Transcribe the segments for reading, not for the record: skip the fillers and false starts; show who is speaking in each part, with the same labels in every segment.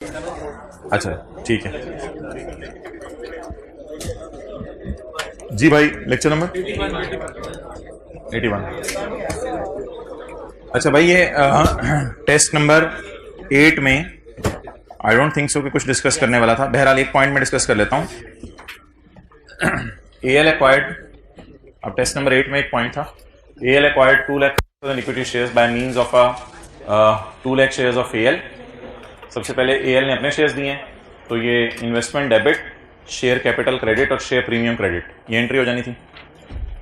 Speaker 1: अच्छा ठीक है जी भाई, लेक्चर नंबर 81। अच्छा भाई, ये टेस्ट नंबर 8 में आई डोंट थिंक सो कि कुछ डिस्कस करने वाला था। बहरहाल एक पॉइंट में डिस्कस कर लेता हूं। एएल एक्वायर्ड, अब टेस्ट नंबर 8 में एक पॉइंट था, AL acquired 2 lakh equity shares by means of 2 lakh shares of AL. सबसे पहले एएल ने अपने शेयर्स दिए हैं, तो ये investment debit, share capital credit और शेयर प्रीमियम क्रेडिट, ये एंट्री हो जानी थी।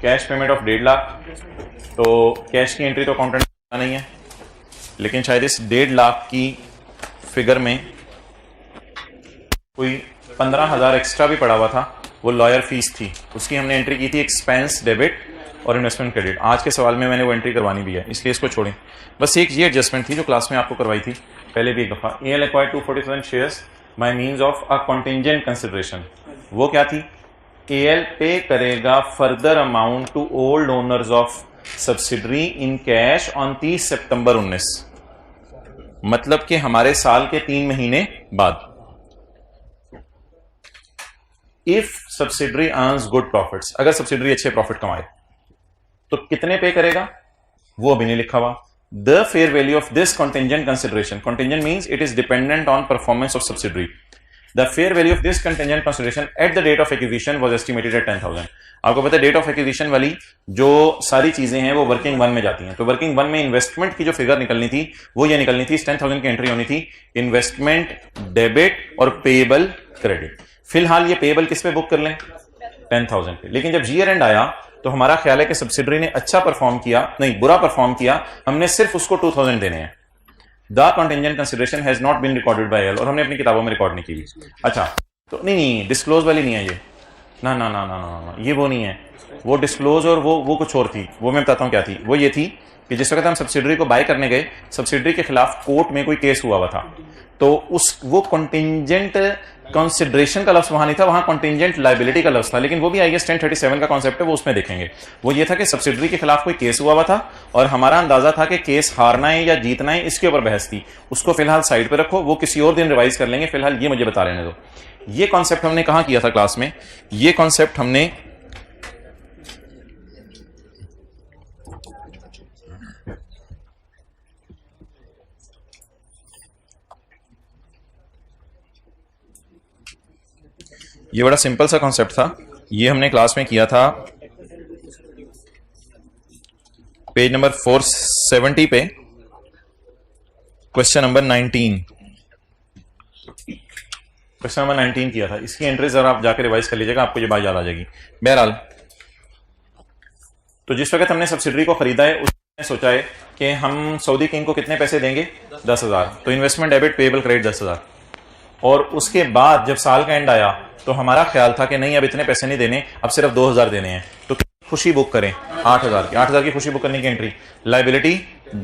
Speaker 1: कैश पेमेंट ऑफ 1.5 लाख, तो कैश की एंट्री तो अकाउंटेंट नहीं है, लेकिन शायद इस 1.5 लाख की फिगर में कोई 15,000 एक्स्ट्रा भी पड़ा हुआ था, वो लॉयर फीस थी, उसकी हमने एंट्री की थी एक्सपेंस डेबिट और इन्वेस्टमेंट क्रेडिट। आज के सवाल में मैंने वो एंट्री करवानी भी है, इसलिए इसको छोड़ें। बस एक ये एडजस्टमेंट थी जो क्लास में आपको करवाई थी पहले भी एक दफा। AL acquired 247 shares by means of a contingent consideration. वो क्या थी? एएल पे करेगा further amount to old owners of subsidiary in cash on 30 सितंबर 19, मतलब कि हमारे साल के 3 महीने बाद। If subsidiary earns good profits, अगर सब्सिडरी अच्छे प्रॉफिट कमाए तो कितने पे करेगा वो अभी नहीं लिखा हुआ। The fair value of this contingent consideration, contingent means it is dependent on performance of subsidiary. The fair value of this contingent consideration at the date of acquisition was estimated at 10,000। आपको पता है date of acquisition वाली जो सारी चीजें हैं वो working one में जाती हैं, तो वर्किंग वन में इन्वेस्टमेंट की जो फिगर निकलनी थी वो ये निकलनी थी, 10,000 की एंट्री होनी थी, इन्वेस्टमेंट डेबिट और पेएबल क्रेडिट। फिलहाल ये पेएबल किस पे बुक कर लें? 10,000 पे। लेकिन जब ईयर एंड आया तो हमारा ख्याल है कि सब्सिडरी ने अच्छा परफॉर्म किया, नहीं बुरा परफॉर्म किया, हमने सिर्फ उसको 2,000 देने हैं। The contingent consideration has not been recorded by L, और हमने अपनी किताबों में रिकॉर्ड नहीं की। अच्छा, तो नहीं डिस्क्लोज वाली नहीं है ये, ना ना ना ना ना ना, ये वो नहीं है। वो डिस्क्लोज और वो कुछ और थी, वो मैं बताता हूँ क्या थी। वो ये थी कि जिस वक्त हम सब्सिडरी को बाय करने गए, सब्सिडरी के खिलाफ कोर्ट में कोई केस हुआ था, तो वो कंटिंजेंट कंसिडरेशन का लफ्ज वहां नहीं था, वहां कंटिंजेंट लायबिलिटी का लफ्ज था। लेकिन वो भी आईएएस 1037 का कॉन्सेप्ट है, वो उसमें देखेंगे। वो ये था कि सब्सिडरी के खिलाफ कोई केस हुआ था और हमारा अंदाजा था कि केस हारना है या जीतना है, इसके ऊपर बहस थी। उसको फिलहाल साइड पे रखो, वो किसी और दिन रिवाइज कर लेंगे, फिलहाल ये मुझे बता लेने दो। ये कॉन्सेप्ट हमने कहां किया था क्लास में? ये कॉन्सेप्ट हमने ये बड़ा सिंपल सा कॉन्सेप्ट था, ये हमने क्लास में किया था पेज नंबर 470 पे, क्वेश्चन नंबर 19। क्वेश्चन नंबर 19 किया था। इसकी एंट्री जरा आप जाकर रिवाइज कर लीजिएगा, आपको ये बात याद आ जाएगी। बहरहाल, तो जिस वक्त हमने सब्सिडरी को खरीदा है उसने सोचा है कि हम सऊदी किंग को कितने पैसे देंगे? 10,000। तो इन्वेस्टमेंट डेबिट पेएबल क्रेडिट 10,000। और उसके बाद जब साल का एंड आया तो हमारा ख्याल था कि नहीं अब इतने पैसे नहीं देने, अब सिर्फ 2,000 देने हैं। तो खुशी बुक करें 8,000 की। 8,000 की खुशी बुक करने की एंट्री लायबिलिटी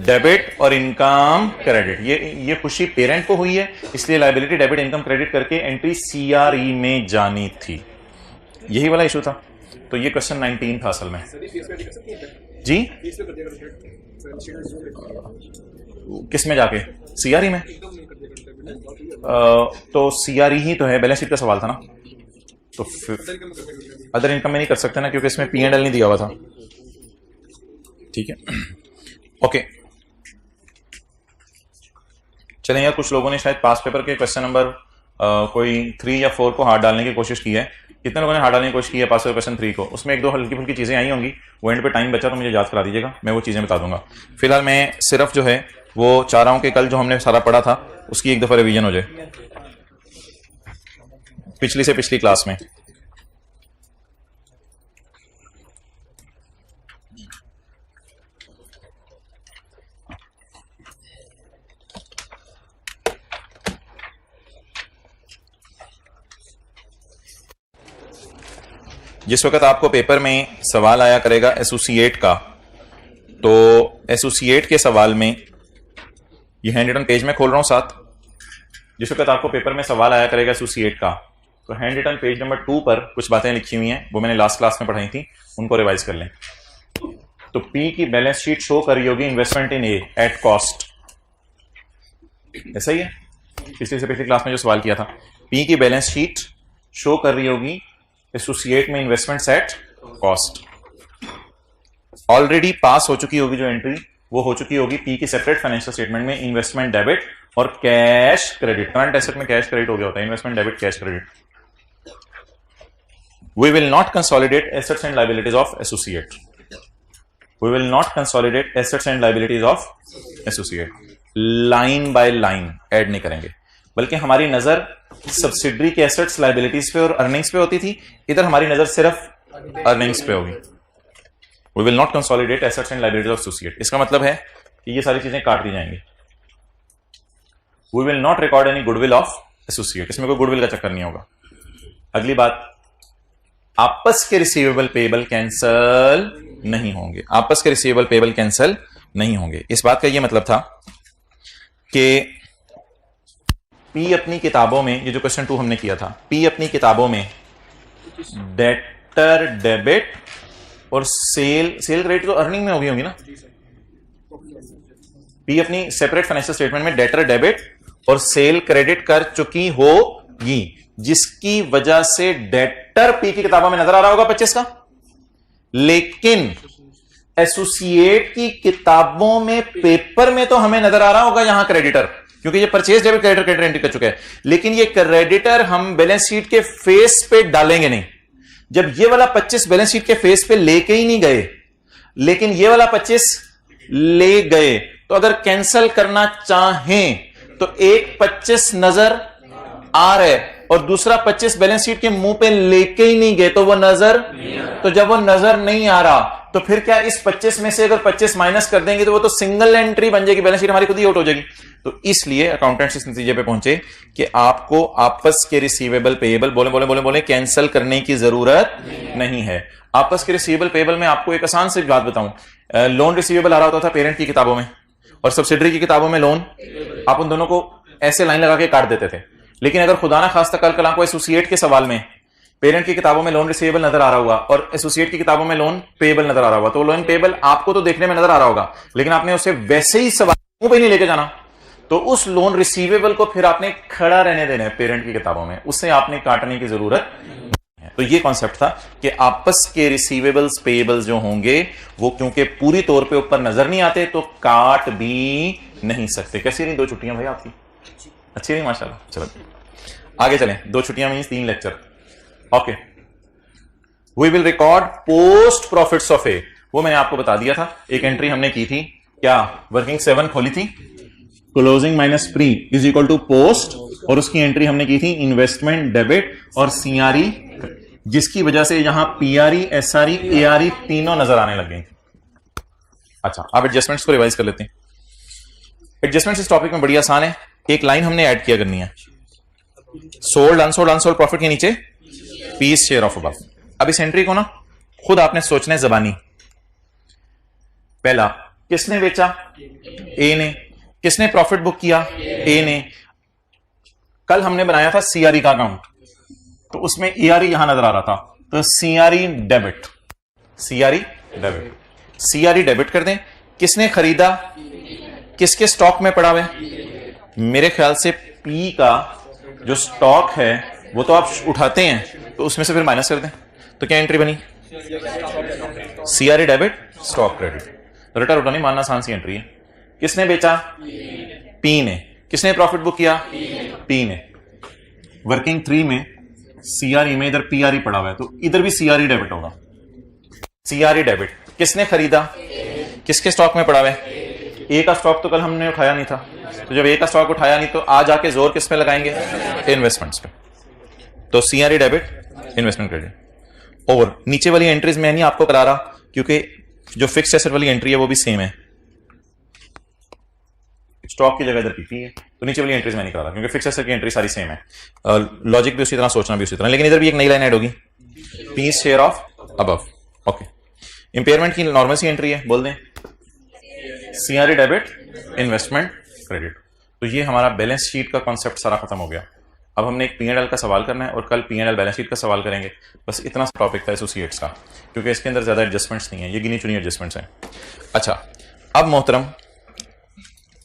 Speaker 1: डेबिट और इनकम क्रेडिट। ये खुशी पेरेंट को हुई है, इसलिए लायबिलिटी डेबिट इनकम क्रेडिट करके एंट्री सीआरई में जानी थी। यही वाला इशू था। तो ये क्वेश्चन 19 था असल में जी। किस में जाके? सीआरई में। तो सीआरई ही तो है, बैलेंस शीट का सवाल था ना, तो अदर इनकम में नहीं कर सकते ना, क्योंकि इसमें P&L नहीं दिया हुआ था। ठीक है, ओके। चलें यार, कुछ लोगों ने शायद पास पेपर के क्वेश्चन नंबर कोई 3 या 4 को हाथ डालने की कोशिश की है। कितने लोगों ने हाथ डालने की कोशिश की है पास पेपर क्वेश्चन 3 को? उसमें 1-2 हल्की फुल्की चीजें आई होंगी, वो एंड पे टाइम बचा तो मुझे याद करा दीजिएगा, मैं वो चीजें बता दूंगा। फिलहाल मैं सिर्फ जो है वो चाह रहा हूं कि कल जो हमने सारा पढ़ा था उसकी एक दफा रिवीजन हो जाए, पिछली से पिछली क्लास में। जिस वक्त आपको पेपर में सवाल आया करेगा एसोसिएट का, तो एसोसिएट के सवाल में ये हैंड रिटन पेज में खोल रहा हूं साथ। जिस वक्त आपको पेपर में सवाल आया करेगा एसोसिएट का, तो हैंड रिटन पेज नंबर 2 पर कुछ बातें लिखी हुई हैं, वो मैंने लास्ट क्लास में पढ़ाई थी, उनको रिवाइज कर लें। तो पी की बैलेंस शीट शो कर रही होगी investment in A at cost, ऐसा ही है। पिछली से पिछली क्लास में जो सवाल किया था, पी की बैलेंस शीट शो कर रही होगी एसोसिएट में investments at cost. Already pass हो चुकी होगी जो एंट्री, वो हो चुकी होगी पी की सेपरेट फाइनेंशियल स्टेटमेंट में इन्वेस्टमेंट डेबिट और कैश क्रेडिट। करंट एसेट में कैश क्रेडिट हो गया होता है, investment debit cash credit. We will not consolidate assets and liabilities of associate. We will not consolidate assets and liabilities of associate. Line by line add नहीं करेंगे, बल्कि हमारी नजर सब्सिडरी के एसेट्स लायबिलिटीज पे और अर्निंग्स पे होती थी, इधर हमारी नजर सिर्फ अर्निंग्स पे होगी। We will not consolidate assets and liabilities of associate. इसका मतलब है कि ये सारी चीजें काट दी जाएंगी। We will not record any goodwill of associate, इसमें कोई गुडविल का चक्कर नहीं होगा। अगली बात, आपस के रिसीवेबल पेबल कैंसल नहीं होंगे। आपस के रिसीवेबल पेबल कैंसल नहीं होंगे। इस बात का यह मतलब था कि पी अपनी किताबों में, ये जो क्वेश्चन 2 हमने किया था, पी अपनी किताबों में डेटर डेबिट और सेल क्रेडिट तो अर्निंग में होगी ना। पी अपनी सेपरेट फाइनेंशियल स्टेटमेंट में डेटर डेबिट और सेल क्रेडिट कर चुकी होगी, जिसकी वजह से डेटर पी की किताबों में नजर आ रहा होगा 25 का, लेकिन एसोसिएट की किताबों में पेपर में तो हमें नजर आ रहा होगा यहां क्रेडिटर, क्योंकि ये परचेज डेबिट क्रेडिटर एंट्री कर चुका है। लेकिन ये क्रेडिटर हम बैलेंस शीट के फेस पे डालेंगे नहीं। जब ये वाला 25 बैलेंस शीट के फेस पे लेके ही नहीं गए, लेकिन ये वाला 25 ले गए, तो अगर कैंसल करना चाहें तो एक 25 नजर आ रहा है और दूसरा 25 बैलेंस शीट के मुंह पे लेके ही नहीं गए, तो वो नजर, तो जब वो नजर नहीं आ रहा, तो फिर क्या इस 25 में से अगर 25 माइनस कर देंगे तो वो तो सिंगल एंट्री बन जाएगी, बैलेंस शीट हमारी खुद ही आउट हो जाएगी। तो इसलिए अकाउंटेंट्स इस नतीजे पे पहुंचे कि आपको आपस के रिसीवेबल पेएबल बोले कैंसल करने की जरूरत नहीं है। आपस के रिसीवेबल पेएबल में आपको एक आसान सी बात बताऊं, लोन रिसीवेबल आ रहा होता था पेरेंट की किताबों में और सब्सिडरी की किताबों में लोन, आप उन दोनों को ऐसे लाइन लगा के काट देते थे। लेकिन अगर खुदा ना खास्ता कल को एसोसिएट के सवाल में पेरेंट की किताबों में लोन रिसीवेबल नजर आ रहा होगा और एसोसिएट की किताबों में लोन पेएबल नजर आ रहा होगा, तो लोन पेएबल आपको तो देखने में नजर आ रहा होगा, लेकिन आपने उसे वैसे ही सवाल मुंह पे नहीं लेके जाना, तो उस लोन रिसीवेबल को फिर आपने खड़ा रहने देना है पेरेंट की किताबों में, उससे आपने काटने की जरूरत नहीं है। तो ये कॉन्सेप्ट था कि आपस के रिसीवेबल्स पेएबल्स जो होंगे वो क्योंकि पूरी तौर पे ऊपर नजर नहीं आते तो काट भी नहीं सकते। कैसी रही 2 छुट्टियां भाई आपकी? अच्छी रही माशाल्लाह। चलो आगे चलें, 2 छुट्टियां means 3 lecture. Okay, we will record post profits of A, वो मैंने आपको बता दिया था। एक एंट्री हमने की थी, क्या वर्किंग 7 खोली थी, closing minus pre is equal to post, और उसकी एंट्री हमने की थी इन्वेस्टमेंट डेबिट और सीआरई, जिसकी वजह से यहां पीआरई एसआरई एआरई तीनों नजर आने लग गई। अच्छा, अब एडजस्टमेंट्स को रिवाइज कर लेते हैं। एडजस्टमेंट्स इस टॉपिक में बड़ी आसान है। एक लाइन हमने ऐड किया करनी है, सोल्ड अनसोल्ड प्रॉफिट के नीचे पीस शेयर ऑफ अबव। अब इस एंट्री को ना खुद आपने सोचना है जबानी। पहला, किसने बेचा? ए ने। किसने प्रॉफिट बुक किया? ए ने। कल हमने बनाया था सीआरई का अकाउंट, तो उसमें ईआरई यहां नजर आ रहा था, तो CRE debit, CRE debit, CRE debit कर दें। किसने खरीदा? किसके स्टॉक में पड़ा हुआ है? मेरे ख्याल से पी का जो स्टॉक है वो तो आप उठाते हैं, तो उसमें से फिर माइनस कर दें, तो क्या एंट्री बनी? CRE debit stock credit. Return उठानी मानना आसान सी एंट्री है। किसने बेचा? पी ने। किसने प्रॉफिट बुक किया? पी ने। वर्किंग 3 में सीआरई में इधर पीआरई पड़ा हुआ है, तो इधर भी सीआरई डेबिट होगा। CRE debit. किसने खरीदा? किसके स्टॉक में पड़ा हुआ है? ए का स्टॉक तो कल हमने उठाया नहीं था, तो जब ए का स्टॉक उठाया नहीं तो आज आके जोर किस पे लगाएंगे? इन्वेस्टमेंट्स पे। तो सीआरई डेबिट, इन्वेस्टमेंट क्रेडिट। और नीचे वाली एंट्रीज में नहीं आपको करा रहा, क्योंकि जो फिक्स्ड एसेट वाली एंट्री है वो भी सेम है, स्टॉक की जगह इधर पीपी है, तो नीचे वाली एंट्रीज में नहीं करा रहा, क्योंकि फिक्स्ड एसेट की एंट्री सारी सेम है। लॉजिक भी उसी तरह, सोचना भी उसी तरह, लेकिन इधर भी एक नई लाइन ऐड होगी, P's share of above. Okay, impairment की नॉर्मल सी एंट्री है, बोल दें सीआरई डेबिट, इन्वेस्टमेंट क्रेडिट। तो ये हमारा बैलेंस शीट का कॉन्सेप्ट सारा खत्म हो गया। अब हमने एक P&L का सवाल करना है और कल P&L बैलेंस शीट का सवाल करेंगे। बस इतना सा टॉपिक था एसोसिएट्स का, क्योंकि इसके अंदर ज्यादा एडजस्टमेंट्स नहीं है, ये गिनी चुनी एडजस्टमेंट्स हैं। अच्छा, अब मोहतरम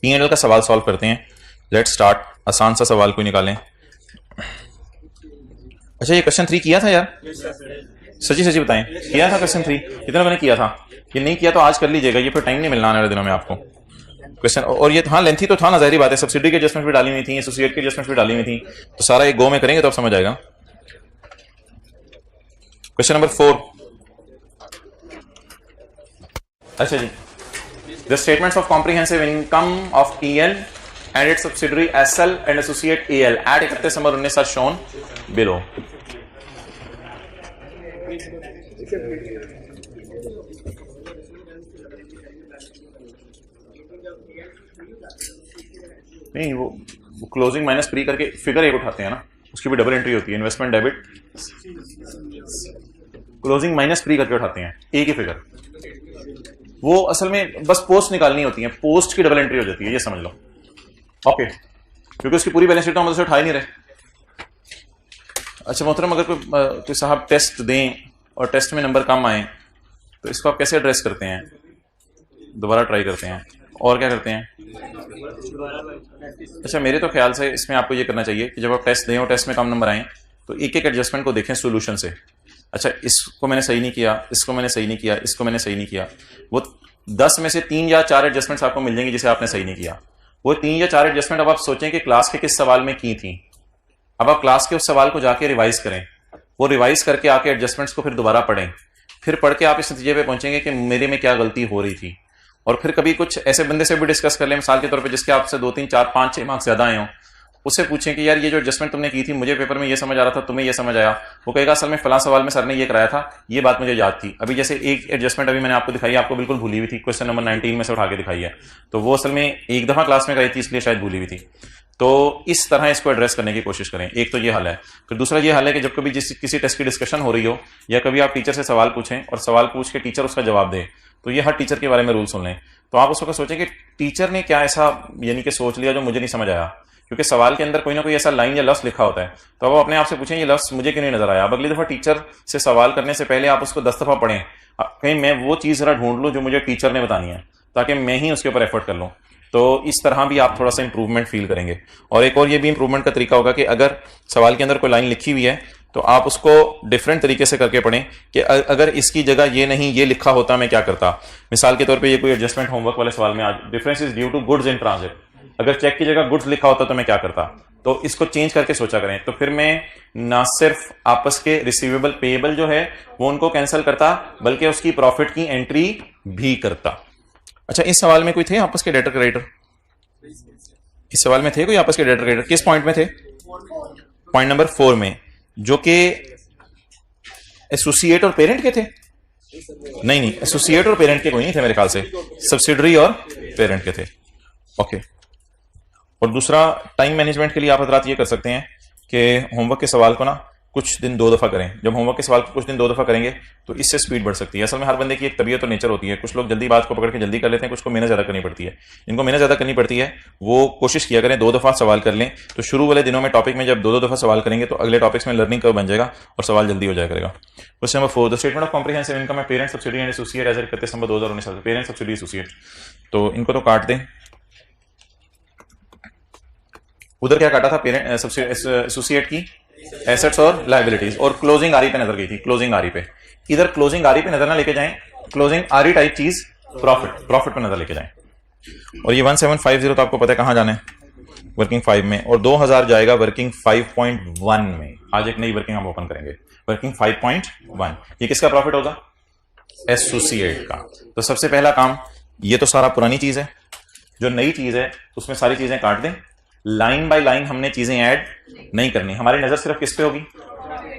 Speaker 1: P&L का सवाल सॉल्व करते हैं। Let's start. आसान सा सवाल कोई निकालें। अच्छा, ये क्वेश्चन 3 किया था यार? सच्ची सच्ची बताएं, किया था क्वेश्चन 3? कितने लोगों ने किया था? ये नहीं किया तो आज कर लीजिएगा, ये फिर टाइम नहीं मिलना आने वाले दिनों में आपको क्वेश्चन। और ये हाँ लेंथी तो था ना, जाहिर बात है, सब्सिडी की एडजस्टमेंट भी डाली हुई थी, एसोसिएट की एडजस्टमेंट भी डाली हुई थी, तो सारा एक गो में करेंगे तो आप समझ आएगा। Question number 4। अच्छा जी, the statements of comprehensive income of EL and its subsidiary SL and associate AL at 31 December 19 are shown below. नहीं, वो क्लोजिंग माइनस प्री करके फिगर एक उठाते हैं ना, उसकी भी डबल एंट्री होती है। Investment debit closing minus pre करके उठाते हैं, एक ही फिगर। वो असल में बस पोस्ट निकालनी होती है, पोस्ट की डबल एंट्री हो जाती है, ये समझ लो। ओके, क्योंकि उसकी पूरी बैलेंस शीट तो हम उसे उठा ही नहीं रहे। अच्छा मोहतरम, अगर कोई साहब टेस्ट दें और टेस्ट में नंबर कम आए तो इसको आप कैसे एड्रेस करते हैं? दोबारा ट्राई करते हैं और क्या करते हैं? अच्छा, मेरे तो ख्याल से इसमें आपको ये करना चाहिए कि जब आप टेस्ट दें और टेस्ट में कम नंबर आए तो एक एक एडजस्टमेंट को देखें सोल्यूशन से। अच्छा, इसको मैंने सही नहीं किया, इसको मैंने सही नहीं किया, इसको मैंने सही नहीं किया, वो 10 में से 3 या 4 एडजस्टमेंट्स आपको मिल जाएंगी जिसे आपने सही नहीं किया। वो 3 या 4 एडजस्टमेंट अब आप सोचें कि क्लास के किस सवाल में की थी। अब आप क्लास के उस सवाल को जाके रिवाइज करें, वो रिवाइज करके आके एडजस्टमेंट्स को फिर दोबारा पढ़ें, फिर पढ़ के आप इस नतीजे पे पहुंचेंगे कि मेरे में क्या गलती हो रही थी। और फिर कभी कुछ ऐसे बंदे से भी डिस्कस कर लें, मिसाल के तौर पे जिसके आपसे 2, 3, 4, 5, 6 मार्क्स ज्यादा आए हों, उससे पूछें कि यार ये जो एडजस्टमेंट तुमने की थी, मुझे पेपर में ये समझ आ रहा था, तुम्हें ये समझ आया। वो कहेगा असल में फलां सवाल में सर ने ये कराया था, ये बात मुझे याद थी। अभी जैसे एक एडजस्टमेंट अभी मैंने आपको दिखाई, आपको बिल्कुल भूली हुई थी, क्वेश्चन नंबर 19 में से उठा के दिखाई है, तो वो असल में एक दफा क्लास में कराई थी इसलिए शायद भूली हुई थी। तो इस तरह इसको एड्रेस करने की कोशिश करें। एक तो ये हल है। फिर दूसरा ये हल है कि जब कभी किसी टेस्ट की डिस्कशन हो रही हो या कभी आप टीचर से सवाल पूछें और सवाल पूछ के टीचर उसका जवाब दे, तो ये हर टीचर के बारे में रूल सुन लें। तो आप उसको सोचें कि टीचर ने क्या ऐसा यानी कि सोच लिया जो मुझे नहीं समझ आया, क्योंकि सवाल के अंदर कोई ना कोई ऐसा लाइन या लफ्ज लिखा होता है, तो आप अपने आप से पूछें ये लफ्ज मुझे क्यों नहीं नजर आया। अब अगली दफा टीचर से सवाल करने से पहले आप उसको 10 दफा पढ़ें, कहीं मैं वो चीज जरा ढूंढ लूं जो मुझे टीचर ने बतानी है, ताकि मैं ही उसके ऊपर एफर्ट कर लूं। तो इस तरह भी आप थोड़ा सा इंप्रूवमेंट फील करेंगे। और एक और ये भी इंप्रूवमेंट का तरीका होगा कि अगर सवाल के अंदर कोई लाइन लिखी हुई है तो आप उसको डिफरेंट तरीके से करके पढ़ें कि अगर इसकी जगह ये नहीं ये लिखा होता मैं क्या करता। मिसाल के तौर पे ये कोई एडजस्टमेंट होमवर्क वाले सवाल में आज difference is due to goods in transit, अगर चेक की जगह गुड्स लिखा होता तो मैं क्या करता। तो इसको चेंज करके सोचा करें। तो फिर मैं ना सिर्फ आपस के रिसीवेबल पेएबल जो है वो उनको कैंसिल करता, बल्कि उसकी प्रॉफिट की एंट्री भी करता। अच्छा, इस सवाल में कोई थे आपस के डेटर क्रेडिटर? इस सवाल में थे कोई आपस के डेटर क्रेडिटर? किस पॉइंट में थे? पॉइंट नंबर 4 में, जो कि एसोसिएट और पेरेंट के थे। नहीं, एसोसिएट और पेरेंट के कोई नहीं थे मेरे ख्याल से, सब्सिडरी और पेरेंट के थे। ओके। और दूसरा, टाइम मैनेजमेंट के लिए आप हजरात ये कर सकते हैं कि होमवर्क के सवाल को ना कुछ दिन 2 दफा करें। जब होमवर्क के सवाल को कुछ दिन 2 दफा करेंगे तो इससे स्पीड बढ़ सकती है। असल में हर बंदे की एक तबीयत और नेचर होती है, कुछ लोग जल्दी बात को पकड़ के जल्दी कर लेते हैं, कुछ को मेहनत ज्यादा करनी पड़ती है। जिनको मेहनत ज्यादा करनी पड़ती है वो कोशिश किया करें 2 दफा सवाल कर लें, तो शुरू वाले दिनों में टॉपिक में जब 2 दफा सवाल करेंगे तो अगले टॉपिक्स में लर्निंग कर्व बन जाएगा और सवाल जल्दी हो जाया करेगा। Question number 4, the statement of comprehensive income है parent subsidy and associate as 31 दिसंबर 2019। पेरेंट सब्सिडी एसोसिएट, तो इनको तो काट दें। उधर क्या काटा था? पेरेंट एसोसिएट की एसेट्स और लायबिलिटीज, और क्लोजिंग आरी पे नजर गई थी, क्लोजिंग आरी पे। इधर क्लोजिंग आरी पे नजर ना लेके जाएं, क्लोजिंग आरी टाइप चीज प्रॉफिट पे नजर लेके जाएं। और ये 1750 तो आपको पता है कहां जाना है, वर्किंग 5 में, और 2000 जाएगा वर्किंग 5.1 में। आज एक नई वर्किंग हम ओपन करेंगे, वर्किंग 5.1। ये किसका प्रॉफिट होगा? एसोसिएट का। तो सबसे पहला काम, ये तो सारा पुरानी चीज है, जो नई चीज है उसमें सारी चीजें काट दें, लाइन बाय लाइन हमने चीजें ऐड नहीं करनी, हमारी नजर सिर्फ किस पे होगी?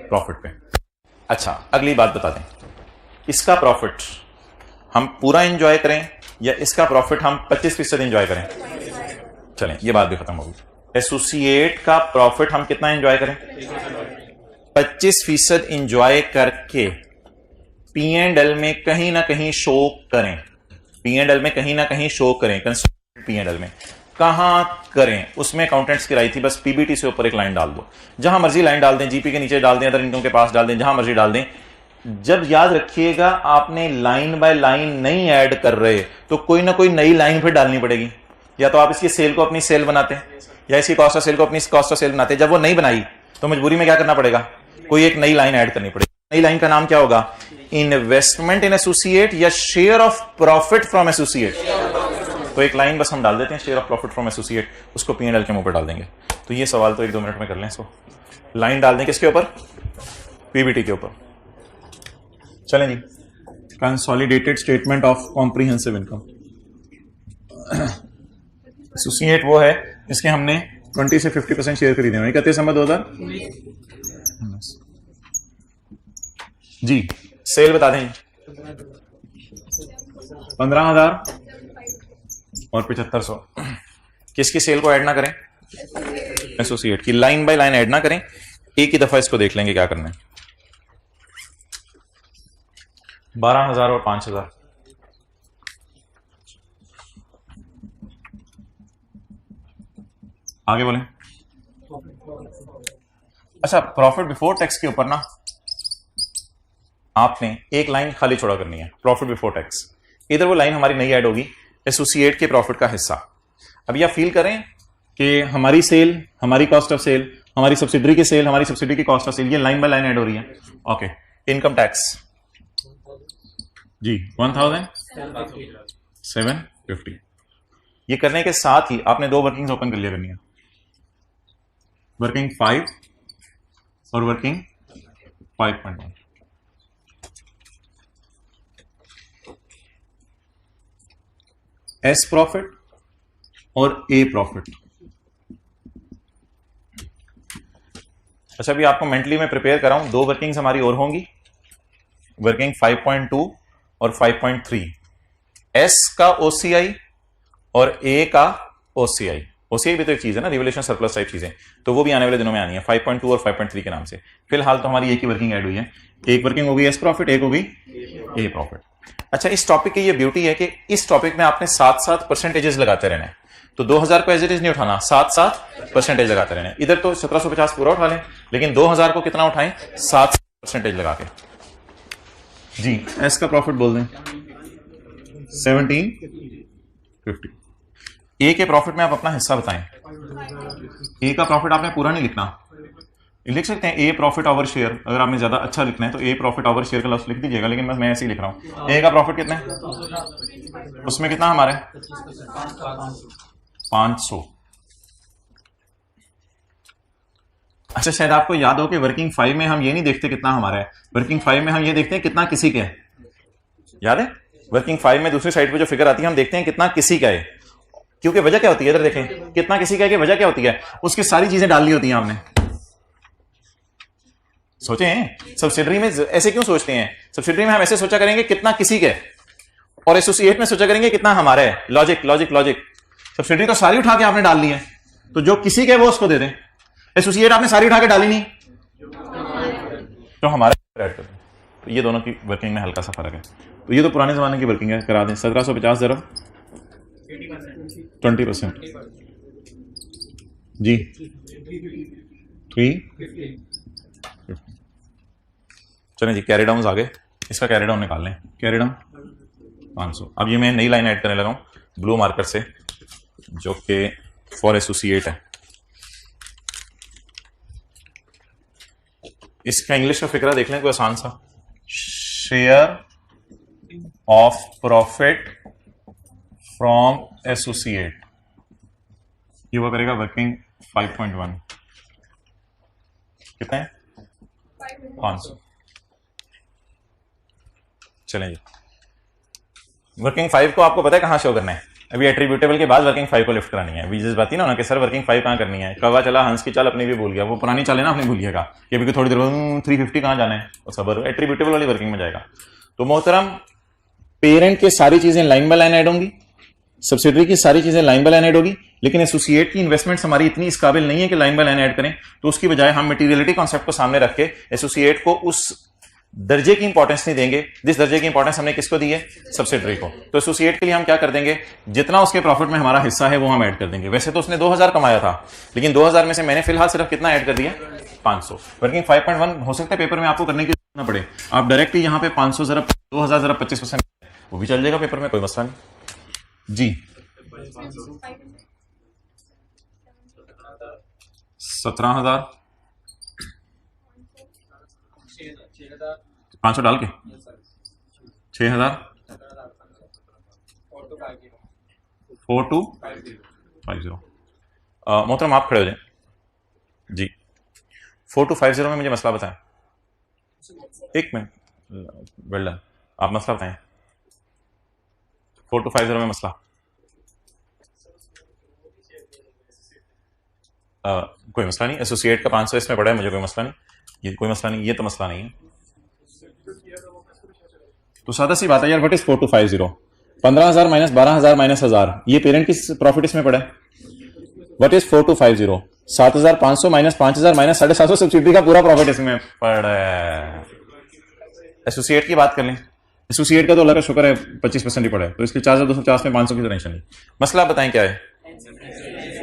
Speaker 1: प्रॉफिट पे। अच्छा, अगली बात बता दें, इसका प्रॉफिट हम पूरा एंजॉय करें या इसका प्रॉफिट हम 25% एंजॉय करें? चलें, ये बात भी खत्म होगी। एसोसिएट का प्रॉफिट हम कितना एंजॉय करें? 25% एंजॉय करके P&L में कहीं ना कहीं शो करें, P&L में कहीं ना कहीं शो करें, P&L में कहां करें? उसमें अकाउंटेंट्स की राय थी बस पीबीटी से ऊपर एक लाइन डाल दो, जहां मर्जी लाइन डाल दें, जीपी के नीचे डाल दें, अदर इनकम के पास डाल दें, जहां मर्जी डाल दें। जब याद रखिएगा आपने लाइन बाय लाइन नहीं ऐड कर रहे तो कोई ना कोई नई लाइन फिर डालनी पड़ेगी। या तो आप इसकी सेल को अपनी सेल बनाते हैं, या इसकी कॉस्ट ऑफ सेल को अपनी कॉस्ट ऑफ सेल बनाते, जब वो नहीं बनाई तो मजबूरी में क्या करना पड़ेगा, कोई एक नई लाइन ऐड करनी पड़ेगी। नई लाइन का नाम क्या होगा, इन्वेस्टमेंट इन एसोसिएट या share of profit from associate. तो एक लाइन बस हम डाल देते हैं, share of profit from associate, उसको P&L के मुंह पर डाल देंगे। तो ये सवाल तो 1-2 मिनट में कर लें इसको। लाइन डाल दें किसके ऊपर, पीबीटी के ऊपर। चलें जी, consolidated statement of comprehensive income. Associate वो है जिसके हमने 20 से 50% शेयर खरीदे हैं। 31 दिसंबर 2000 जी। सेल बता दें, 15,000 और 7500। किसकी सेल को ऐड ना करें, एसोसिएट की। लाइन बाय लाइन ऐड ना करें, एक ही दफा इसको देख लेंगे क्या करना है। 12,000 और 5,000। आगे बोलें। अच्छा, प्रॉफिट बिफोर टैक्स के ऊपर ना आपने एक लाइन खाली छोड़ा करनी है, प्रॉफिट बिफोर टैक्स। इधर वो लाइन हमारी नई ऐड होगी, एसोसिएट के प्रॉफिट का हिस्सा। अभी आप फील करें कि हमारी सेल, हमारी कॉस्ट ऑफ सेल, हमारी सब्सिडरी की सेल, हमारी सब्सिडरी की कॉस्ट ऑफ सेल, ये लाइन बाय लाइन ऐड हो रही है। ओके, इनकम टैक्स जी 1,750। ये करने के साथ ही आपने 2 वर्किंग्स ओपन कर लिया करनी है, वर्किंग 5 और वर्किंग 5.1। एस प्रॉफिट और ए प्रॉफिट। अच्छा, अभी आपको मेंटली मैं प्रिपेयर कर रहा हूं, 2 वर्किंग्स हमारी और होंगी, वर्किंग 5.2 और 5.3। एस का ओसीआई और ए का ओसीआई। ओसीआई भी तो एक चीज है ना, रिवोल्यूशन सरप्लस टाइप चीजें, तो वो भी आने वाले दिनों में आनी है 5.2 और 5.3 के नाम से। फिलहाल तो हमारी एक ही वर्किंग ऐड हुई है, एक वर्किंग होगी एस प्रॉफिट, एक होगी ए प्रॉफिट। अच्छा, इस टॉपिक की ये ब्यूटी है कि इस टॉपिक में आपने 7-7 परसेंटेजेस लगाते रहना है। तो 2000 को एज इट इज नहीं उठाना, 7-7 परसेंटेज लगाते रहना है। इधर तो 1750 पूरा उठा लें, लेकिन 2000 को कितना उठाएं, 7 परसेंटेज लगा के जी। एस का प्रॉफिट बोल दें 1750। ए के प्रॉफिट में आप अपना हिस्सा बताएं। ए का प्रॉफिट आपने पूरा नहीं लिखना, लिख सकते हैं ए प्रॉफिट ओवर शेयर। अगर आपने ज्यादा अच्छा लिखना है तो ए प्रॉफिट ओवर शेयर का लफ्ज लिख दीजिएगा, लेकिन मैं ऐसे ही लिख रहा हूं। ए का प्रॉफिट कितना है, उसमें कितना हमारे 500। अच्छा, शायद आपको याद हो कि वर्किंग 5 में हम ये नहीं देखते कितना हमारा है, वर्किंग 5 में हम ये देखते हैं कितना किसी का है। याद है, वर्किंग 5 में दूसरी साइड पे जो फिगर आती है हम देखते हैं कितना किसी का है। क्योंकि वजह क्या होती है, इधर देखें कितना किसी का है, कि वजह क्या होती है, उसकी सारी चीजें डालनी होती हैं आपने। सोचें सब्सिडरी में ऐसे क्यों सोचते हैं, सब्सिडरी में हम ऐसे सोचा करेंगे कितना किसी का है, और एसोसिएट में सोचा करेंगे कितना हमारा है। Logic logic logic. सब्सिडरी तो सारी उठा के आपने डाल ली है, तो जो किसी का है वो उसको दे दें। एसोसिएट आपने सारी उठा के डाली नहीं, तो हमारा ऐड कर दें। तो ये दोनों की वर्किंग में हल्का सा फर्क है। तो ये तो पुराने जमाने की वर्किंग है, करा दें। 1750 जरा 20% जी 350। चलें जी, कैरी डाउन आगे, इसका कैरी डाउन निकाल लें। Carry down 500। अब ये मैं नई लाइन ऐड करने लगा हूं ब्लू मार्कर से, जो कि फॉर एसोसिएट है। इसका इंग्लिश का फिक्रा देख लें कोई आसान सा। Share of profit from associate, ये वो करेगा वर्किंग 5.1। कितना है, 500। चलें जी, वर्किंग 5 को आपको पता है कहां शो करना है। अभी एट्रीब्यूटेबल के बाद वर्किंग 5 को लिफ्ट करानी है। अभी जिस बात थी ना कि सर वर्किंग 5 कहां करनी है, कवा चला हंस की चाल अपनी भी भूल गया, वो पुरानी चाल है ना, अपनी भूलिएगा कि अभी थोड़ी देर 350 कहां जाना है, और सबर एट्रीब्यूटेबल वाली वर्किंग में जाएगा। तो मोहतरम, पेरेंट की सारी चीजें लाइन बाय लाइन ऐड होंगी, सब्सिडरी की सारी चीजें लाइन बाय लाइन ऐड होगी, लेकिन एसोसिएट की इन्वेस्टमेंट्स हमारी इतनी इस काबिल नहीं है कि लाइन बाय लाइन ऐड करें। तो उसकी बजाय हम मटेरियलिटी कॉन्सेप्ट को सामने रख के एसोसिएट को उस दर्जे की इंपॉर्टेंस नहीं देंगे जिस दर्जे की इंपॉर्टेंस हमने किसको दी है, सब्सिडरी को। तो एसोसिएट के लिए हम क्या कर देंगे, जितना उसके प्रॉफिट में हमारा हिस्सा है वो हम ऐड कर देंगे। वैसे तो उसने 2000 कमाया था, लेकिन 2000 में से मैंने फिलहाल सिर्फ कितना ऐड कर दिया, 500। वर्किंग 5.1 हो सकता है पेपर में आपको करने की जरूरत ना पड़े, आप डायरेक्टली यहां पे 500 जरा 2000 जरा 25% वो भी चल जाएगा पेपर में, कोई मसला नहीं जी। 17,000 500 डाल के 6,000 4250 मोहतरम आप खड़े हो जाए जी। 4250 में मुझे मसला बताएं। एक मिनट, वेल डन, आप मसला बताएं। 4250 में मसला कोई मसला नहीं। एसोसिएट का 500 इसमें पड़ा है, मुझे कोई मसला नहीं, ये कोई मसला नहीं, ये तो मसला नहीं है। तो सादा सी बात है यार, व्हाट इज 4250? 15,000 माइनस 12,000 माइनस 1000, ये पेरेंट की प्रॉफिट इसमें पड़ा है। What is 4250? 7,500 minus 5,000 minus 750 subsidy का पूरा प्रॉफिट इसमें पड़ा है। एसोसिएट की बात कर लें, एसोसिएट का तो अल्लाह का शुक्र है 25% ही पड़ा है, तो इसके 4,250 में 500 की टेंशन नहीं। मसला बताएं क्या है।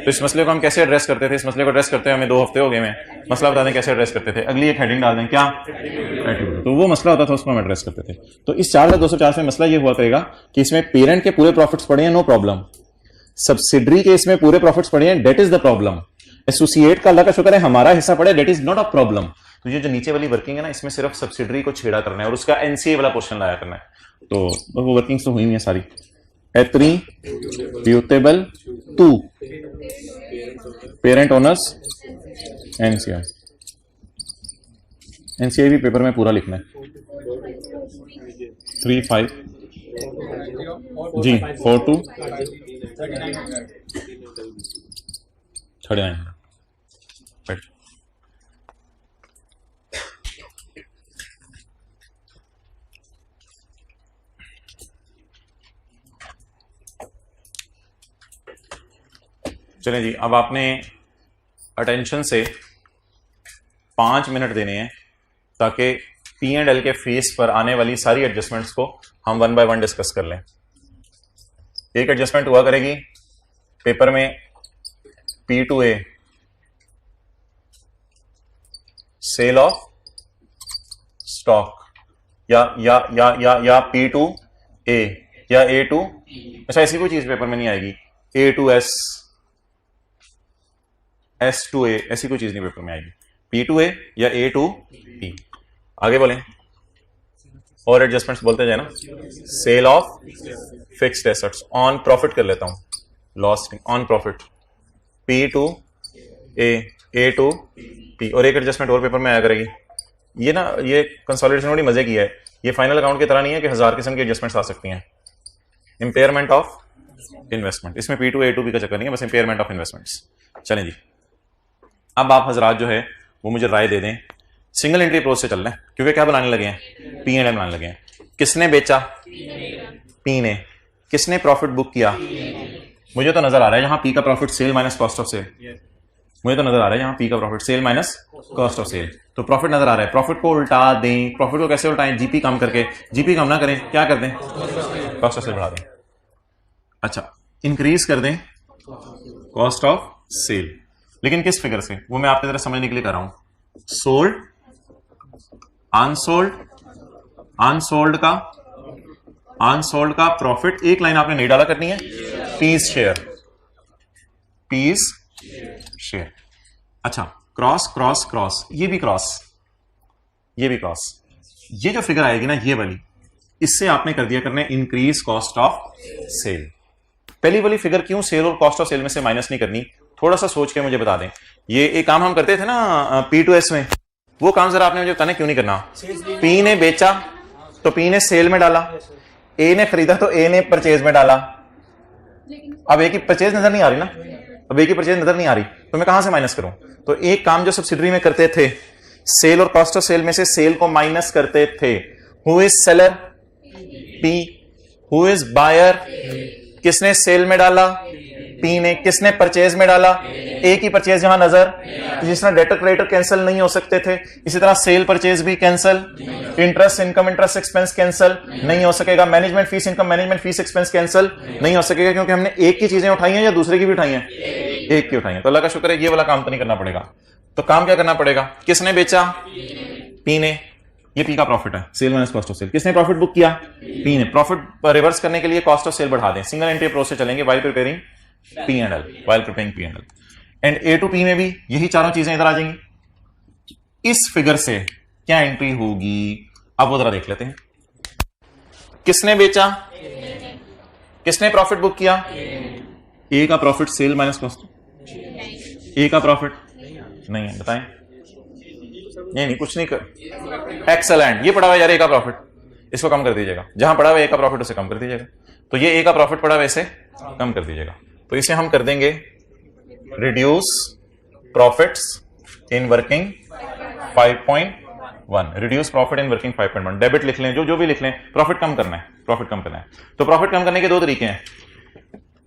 Speaker 1: तो इस मसले को हम कैसे एड्रेस करते थे? इस मसले को एड्रेस करते हैं हमें 2 हफ्ते हो गए में। मसला बता दें कैसे एड्रेस करते थे। अगली एक हेडिंग डाल दें, क्या एट्रीब्यूट, तो वो मसला होता था, उसको हम एड्रेस करते थे। तो इस 4,250 में मसला ये हुआ करेगा कि इसमें पेरेंट के पूरे प्रॉफिट्स पड़े हैं, नो प्रॉब्लम। सब्सिडरी के इसमें पूरे प्रॉफिट्स पड़े हैं, that is the problem. Associate का अल्लाह का शुक्र है हमारा हिस्सा पड़े, that is not a problem. तो ये जो नीचे वाली वर्किंग है ना, इसमें सिर्फ सब्सिडरी को छेड़ा करना है और उसका एनसीए वाला क्वेश्चन लाया करना है। तो वो वर्किंग्स तो हुई है सारी। Attributable to parent owners NCI. NCI भी पेपर में पूरा लिखना है। 35 जी 42 39। चलें जी, अब आपने अटेंशन से 5 मिनट देने हैं ताकि P&L के फेस पर आने वाली सारी एडजस्टमेंट्स को हम 1 बाय 1 डिस्कस कर लें। एक एडजस्टमेंट हुआ करेगी पेपर में P2A, सेल ऑफ स्टॉक, या P2A या A2, अच्छा ऐसी कोई चीज पेपर में नहीं आएगी। A2S, S2A, ऐसी कोई चीज नहीं पेपर में आएगी। P2A या A2P। आगे बोलें और एडजस्टमेंट्स बोलते जाए ना। Sale of fixed assets on profit कर लेता हूं, loss on profit P2A, A2P। और एक एडजस्टमेंट और पेपर में आया करेगी, ये ना ये कंसोलिडेशन बड़ी मजे की है। ये फाइनल अकाउंट की तरह नहीं है कि 1000 किस्म की एडजस्टमेंट्स आ सकती हैं। इंपेयरमेंट ऑफ इन्वेस्टमेंट, इसमें P2A, A2P का चक्कर नहीं है, बस इंपेयरमेंट ऑफ इन्वेस्टमेंट्स। चलें जी, अब आप हजरात जो है वो मुझे राय दे दें। सिंगल एंट्री अप्रोच से चल रहे हैं क्योंकि क्या बनाने लगे हैं, P&L बनाने लगे हैं। किसने बेचा? P ने। किसने प्रॉफिट बुक किया? मुझे तो नजर आ रहा है यहाँ P का profit sale minus cost of sale. मुझे तो नजर आ रहा है यहाँ P का profit sale minus cost of sale. तो प्रॉफिट नजर आ रहा है, प्रॉफिट को उल्टा दें। प्रॉफिट को कैसे उल्टाएं? जीपी कम करके। जीपी कम ना करें, क्या कर दें? कॉस्ट ऑफ सेल बढ़ा दें। अच्छा, इंक्रीज कर दें कॉस्ट ऑफ सेल, लेकिन किस फिगर से? वो मैं आपकी तरह समझने के लिए कर रहा हूं। सोल्ड, अनसोल्ड, अनसोल्ड का प्रॉफिट, एक लाइन आपने नहीं डाला करनी है। P's share, P's share. अच्छा, क्रॉस क्रॉस क्रॉस, ये भी क्रॉस, ये भी क्रॉस। ये जो फिगर आएगी ना, ये वाली, इससे आपने कर दिया करना इंक्रीज कॉस्ट ऑफ सेल। पहली वाली फिगर क्यों सेल और कॉस्ट ऑफ सेल में से माइनस नहीं करनी? थोड़ा सा सोच के मुझे बता दें। ये एक काम हम करते थे ना P2S में, वो काम जरा आपने मुझे बताना क्यों नहीं करना। P ने बेचा तो P ने सेल में डाला, A ने खरीदा तो A ने परचेज में डाला। अब A की परचेज नजर नहीं आ रही ना, अब A की परचेज नजर नहीं आ रही, तो मैं कहां से माइनस करूं? तो एक काम जो सब्सिडरी में करते थे, सेल और कॉस्ट ऑफ सेल में से सेल को माइनस करते थे। Who is seller? P। Who is buyer? किसने सेल में डाला? P ने। किसने परचेज में डाला? A की परचेज यहां नजर, जिस तरह डेटर क्रेडिटर कैंसिल नहीं हो सकते थे, इसी तरह सेल परचेज भी cancel. Interest income, interest expense cancel नहीं हो सकेगा। Management fees income, management fees expense cancel नहीं हो सकेगा, क्योंकि हमने एक की चीजें उठाई हैं या दूसरे की भी उठाई हैं? एक की उठाई है। तो अल्लाह का शुक्र है, ये वाला काम तो नहीं करना पड़ेगा। तो काम क्या करना पड़ेगा? किसने बेचा? P ने। ये P का प्रॉफिट है, sale minus cost of sale. किसने प्रॉफिट बुक किया? P ने। प्रॉफिट रिवर्स करने के लिए कॉस्ट ऑफ सेल बढ़ा दें। सिंगल एंट्री अप्रोच से चलेंगे, while preparing P&L, while preparing P&L। And A to P में भी यही चारों चीजें इधर आ जाएंगी। इस फिगर से क्या एंट्री होगी, अब वो जरा देख लेते हैं। किसने बेचा, किसने प्रॉफिट बुक किया? ए का प्रॉफिट सेल माइनस कॉस्ट। ए का प्रॉफिट नहीं है, बताएं। नहीं कुछ नहीं कर। एक्सेलेंट, ये पड़ा हुआ यार ए का प्रॉफिट, इसको कम कर दीजिएगा। जहां पड़ा हुआ ए का प्रॉफिट उसे कम कर दीजिएगा। तो ये ए का प्रॉफिट पड़ा हुआ, इसे कम कर दीजिएगा। तो इसे हम कर देंगे reduce profits in working 5.1। Reduce profit in working 5.1। Debit लिख लें, जो भी लिख लें, प्रॉफिट कम करना है, प्रॉफिट कम करना है। तो प्रॉफिट कम करने के दो तरीके हैं।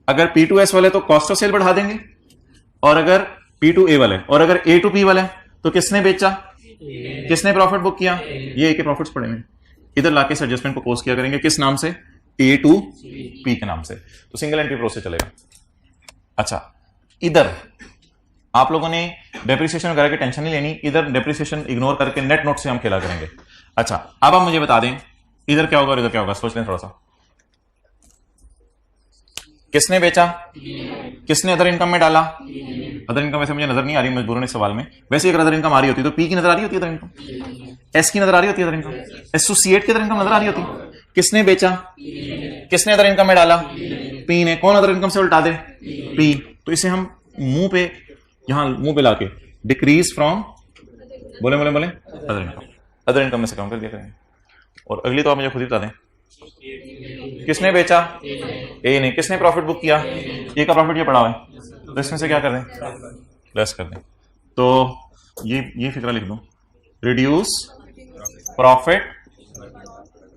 Speaker 1: अगर P2S वाले तो कॉस्ट ऑफ सेल बढ़ा देंगे, और अगर P2A वाले, और अगर A to P वाले तो किसने बेचा, किसने प्रॉफिट बुक किया, ये ए के प्रॉफिट्स पड़े हैं। इधर लाके इस एडजस्टमेंट को पोस्ट किया करेंगे, किस नाम से, A to P के नाम से। तो सिंगल एंट्री प्रोसेस चलेगा। अच्छा, इधर आप लोगों ने डेप्रिसिएशन वगैरह की टेंशन नहीं लेनी, इधर डेप्रिसिएशन इग्नोर करके नेट नोट से हम खेला करेंगे। अच्छा, अब आप मुझे बता दें इधर क्या होगा और इधर क्या होगा, सोच लें थोड़ा सा। किसने बेचा, किसने अदर इनकम में डाला? अदर इनकम वैसे मुझे नजर नहीं आ रही मजबूरन इस सवाल में। वैसे अगर अदर इनकम आ रही होती तो पी की नजर आ रही होती है अदर इनकम, एस की नजर आ रही होती है अदर इनकम, एसोसिएट की अदर इनकम नजर आ रही होती। किसने बेचा, किसने अदर इनकम में डाला? पी ने। कौन अदर इनकम से उल्टा दे? पी। तो इसे हम मुंह पे, यहां मुंह पे लाके डिक्रीज फ्रॉम, बोले बोले बोले अदर इनकम, अदर इनकम में से कम कर दिया करेंगे। और अगली तो आप मुझे खुद ही बता दें, किसने बेचा? ए ने। किसने प्रॉफिट बुक किया? ए का प्रॉफिट ये पड़ा हुआ है, तो इसमें से क्या कर दें, प्लस कर दें। तो ये फिक्रा लिख दूं, रिड्यूस प्रॉफिट।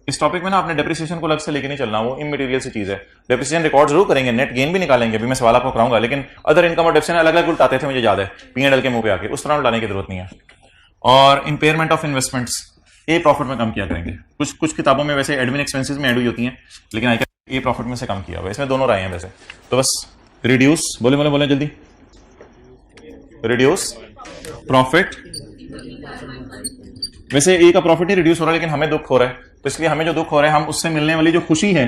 Speaker 1: इस टॉपिक में ना आपने डेप्रिसिएशन को अलग से लेके नहीं चलना, वो इमटेरियल सी चीज है। डेप्रिसिएशन रिकॉर्ड जरूर करेंगे, नेट गेन भी निकालेंगे, अभी मैं सवाल आपको कराऊंगा, लेकिन अदर इनकम और डेप्रिसिएशन अलग अलग उल्टाते थे, मुझे याद है, P&L के मुंह पे आके, उस तरह उल्टाने की जरूरत नहीं है। और impairment of investments A profit में कम किया करेंगे। कुछ किताबों में वैसे एडमिन एक्सपेंसेस में ऐड हुई होती हैं, लेकिन ए प्रॉफिट में से कम किया हुआ, इसमें दोनों राय हैं वैसे। तो बस रिड्यूस, बोले बोले बोले जल्दी, रिड्यूस प्रॉफिट। वैसे ए का प्रॉफिट ही रिड्यूस हो रहा है, लेकिन हमें दुख हो रहा है, तो इसलिए हमें जो दुख हो रहा है, हम उससे मिलने वाली जो खुशी है,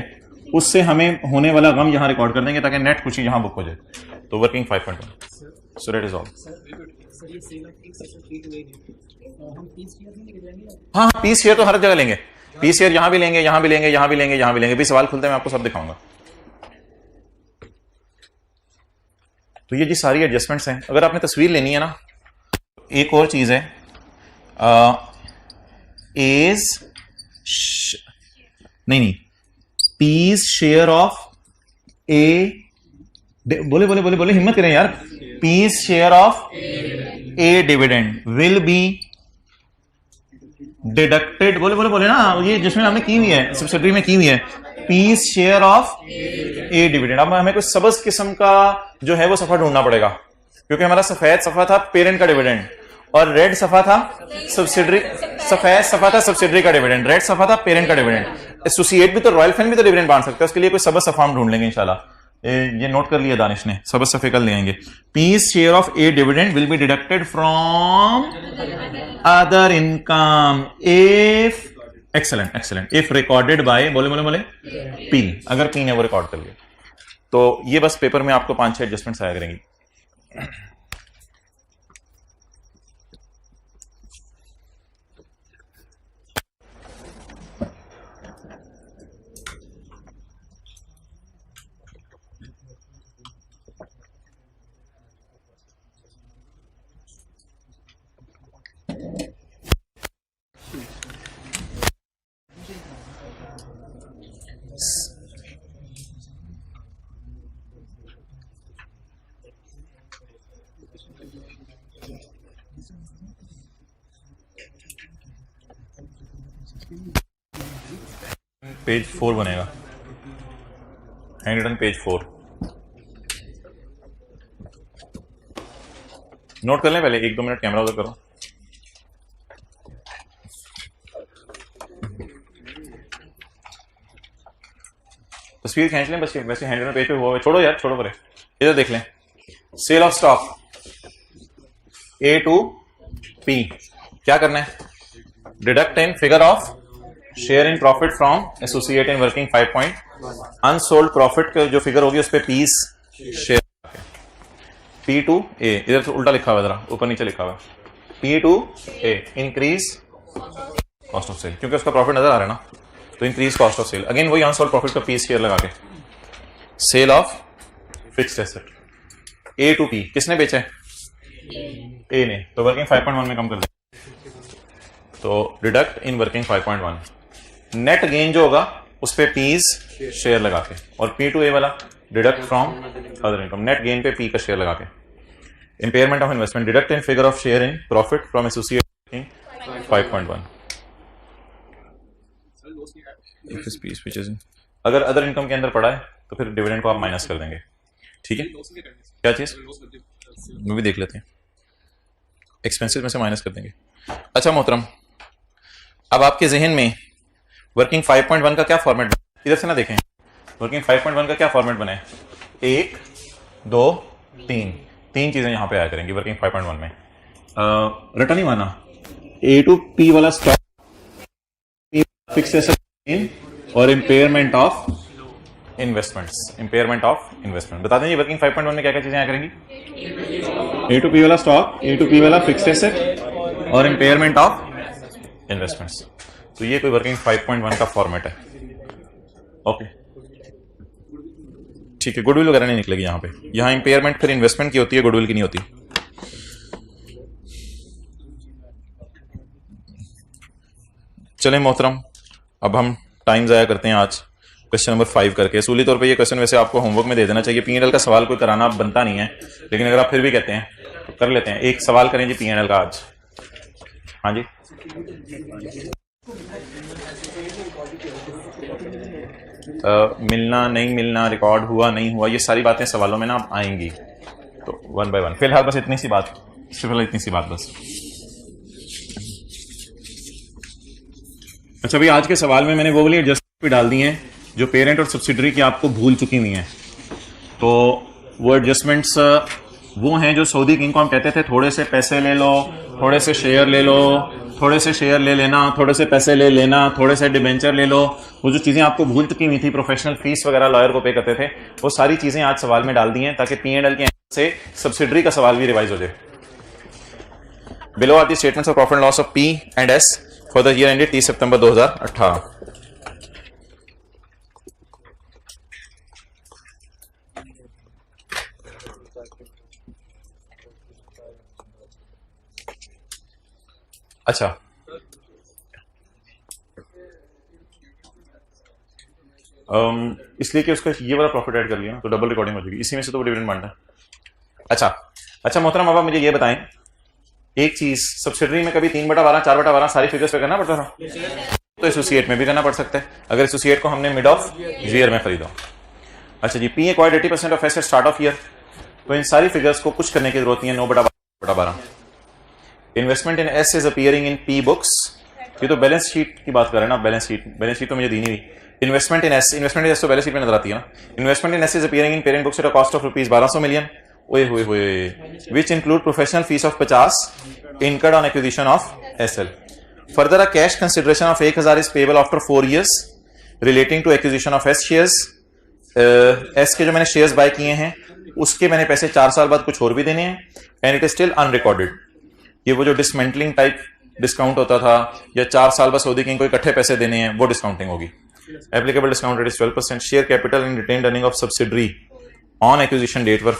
Speaker 1: उससे हमें होने वाला गम यहां रिकॉर्ड कर देंगे, ताकि नेट खुशी यहां बुक हो जाए। तो working 5.1, so that is all. हाँ, पीस शेयर तो हर जगह लेंगे, पीस शेयर यहां भी लेंगे, यहां भी लेंगे, यहां भी लेंगे, यहां भी लेंगे। भी सवाल खुलते हैं, मैं आपको सब दिखाऊंगा। तो ये जी सारी एडजस्टमेंट्स हैं। अगर आपने तस्वीर लेनी है ना, एक और चीज है, एज नहीं, पीस शेयर ऑफ ए, बोले बोले बोले बोले, हिम्मत करें यार। P's share of A dividend will be deducted, बोले बोले बोले ना, ये जिसमें हमने की हुई है, सब्सिडरी में की हुई है, P's share of A dividend. अब हमें कोई सबस किस्म का जो है वो सफा ढूंढना पड़ेगा, क्योंकि हमारा सफेद सफा था पेरेंट का डिविडेंड, और रेड सफा था सब्सिडरी, सफेद सफा था सब्सिडरी का डिविडेंड, रेड सफा था पेरेंट का डिविडेंड। एसोसिएट भी तो, रॉयल फैन भी तो डिविडेंड बांट सकता है, उसके लिए कोई सबस सफा हम ढूंढ लेंगे इंशाल्लाह। ये नोट कर लिया दानिश ने, सबस सफे कल ले आएंगे। P's share of A dividend will be deducted from other income if, excellent excellent, if recorded by, बोले बोले बोले, पी। अगर पी ने वो रिकॉर्ड कर लिया, तो ये बस पेपर में आपको 5-6 एडजस्टमेंट्स आया करेंगी। पेज 4 बनेगा, हैंड रिटन पेज 4। नोट कर लें पहले, 1-2 मिनट कैमरा उधर करो। तस्वीर खींच लें बस, वैसे हैंड रिटन पेज पे हुआ है, छोड़ो यार, छोड़ो परे, इधर देख लें। Sale of stock A to P, क्या करना है, deduct in figure of share in profit from associate in working 5 unsold profit जो फिगर होगी उस पर पीस शेयर। P2A, इधर तो उल्टा लिखा हुआ है, जरा ऊपर नीचे लिखा हुआ है, P2A increase cost of cell, क्योंकि उसका प्रॉफिट नजर आ रहा है ना, तो increase cost of sale. Again वही अनसोल्ड प्रॉफिट का पी स्क्वायर लगा के, sale of fixed asset A to P, किसने बेचा है? A ने, तो वर्किंग 5.1 में कम कर दें, तो deduct in working 5.1, net gain जो होगा उस पे पीज शेयर लगा के, और P2A वाला deduct from other income, net gain पे पी का शेयर लगा के। Impairment of investment, deduct in figure of share in profit from associate 5.1। अगर अदर इनकम के अंदर पड़ा है तो फिर डिविडेंड को आप माइनस कर देंगे, ठीक है? क्या चीज वो भी देख लेते हैं, एक्सपेंसेस में से माइनस कर देंगे। अच्छा मोहतरम, अब आपके जहन में वर्किंग 5.1 का क्या फॉर्मेट बना, इधर से ना देखें, वर्किंग 5.1 का क्या फॉर्मेट बना है? 1 2 3, तीन चीजें यहां पे आया करेंगी वर्किंग 5.1 में। रटा नहीं माना, A to P वाला स्टॉक, फिक्स्ड एसेट और impairment of investments, impairment of investment. बता दें वर्किंग 5.1 में क्या क्या चीजें आया करेंगी? A to P वाला स्टॉक, A to P वाला फिक्स्ड एसेट और इम्पेयरमेंट ऑफ इन्वेस्टमेंट्स। तो ये कोई वर्किंग 5.1 का फॉर्मेट है, ओके ठीक है। गुडविल वगैरह नहीं निकलेगी यहां पे, यहां इम्पेयरमेंट फिर इन्वेस्टमेंट की होती है, गुडविल की नहीं होती। चलें मोहतरम, अब हम टाइम ज़ाया करते हैं आज क्वेश्चन नंबर 5 करके। असूली तौर पे ये क्वेश्चन वैसे आपको होमवर्क में दे देना चाहिए, P&L का सवाल कोई कराना बनता नहीं है, लेकिन अगर आप फिर भी कहते हैं तो कर लेते हैं। एक सवाल करें जी P&L का आज। हाँ जी, मिलना नहीं मिलना, रिकॉर्ड हुआ नहीं हुआ, ये सारी बातें सवालों में ना आएंगी, तो 1 by 1। फिलहाल बस इतनी सी बात, फिलहाल इतनी सी बात बस। अच्छा भाई, आज के सवाल में मैंने वो वाली एडजस्टमेंट भी डाल दी हैं जो पेरेंट और सब्सिडरी की आपको भूल चुकी हुई हैं। तो वो एडजस्टमेंट्स वो हैं जो सऊदी किंग को हम कहते थे थोड़े से पैसे ले लो, थोड़े से शेयर ले लो, थोड़े से शेयर ले लेना, थोड़े से पैसे ले लेना, थोड़े से डिबेंचर ले लो। वो जो चीजें आपको भूल चुकी हुई थी, प्रोफेशनल फीस वगैरह लॉयर को पे करते थे, वो सारी चीजें आज सवाल में डाल दी हैं ताकि P&L के से सब्सिडरी का सवाल भी रिवाइज हो जाए। Below are the statements of profit and loss of P&S for the year ended 30 सितंबर 2018। अच्छा, इसलिए कि उसका ये वाला प्रॉफिट ऐड कर लिया ना, तो डबल रिकॉर्डिंग हो जाएगी, इसी में से तो वो डिविडेंड बनता है। अच्छा मोहतरम, अब आप मुझे ये बताएं एक चीज, सब्सिडरी में कभी 3/12 4/12 सारी फिगर्स पे करना पड़ता था, तो एसोसिएट में भी करना पड़ सकता है अगर एसोसिएट को हमने मिड ऑफ ईयर में खरीदा। अच्छा जी, P acquired 80% of asset start of year, तो इन सारी फिगर्स को कुछ करने की जरूरत नहीं है, 9/12। Investment in S is appearing in P books, ये तो बैलेंस शीट की बात कर रहे हैं ना, बैलेंस शीट तो मुझे दी नहीं हुई। इन्वेस्टमेंट इन एस तो बैलेंस शीट में नजर आती है ना। Investment in S is appearing in parent books at a cost of rupees 1200 million, ओए होए होए, which include professional fees of 50 incurred on acquisition of SL. Further, a cash consideration of 1000 is payable after 4 years relating to acquisition of S shares. S के जो मैंने shares bye किए हैं उसके मैंने पैसे 4 साल बाद कुछ और भी देने हैं, and it is still unrecorded. ये वो जो डिसमेंटलिंग टाइप डिस्काउंट होता था, या 4 साल बाद सऊदी किंग को इकट्ठे पैसे देने हैं, वो डिस्काउंटिंग होगी। Applicable discount rate is 12%। Share capital and retained earning of subsidiary on acquisition date were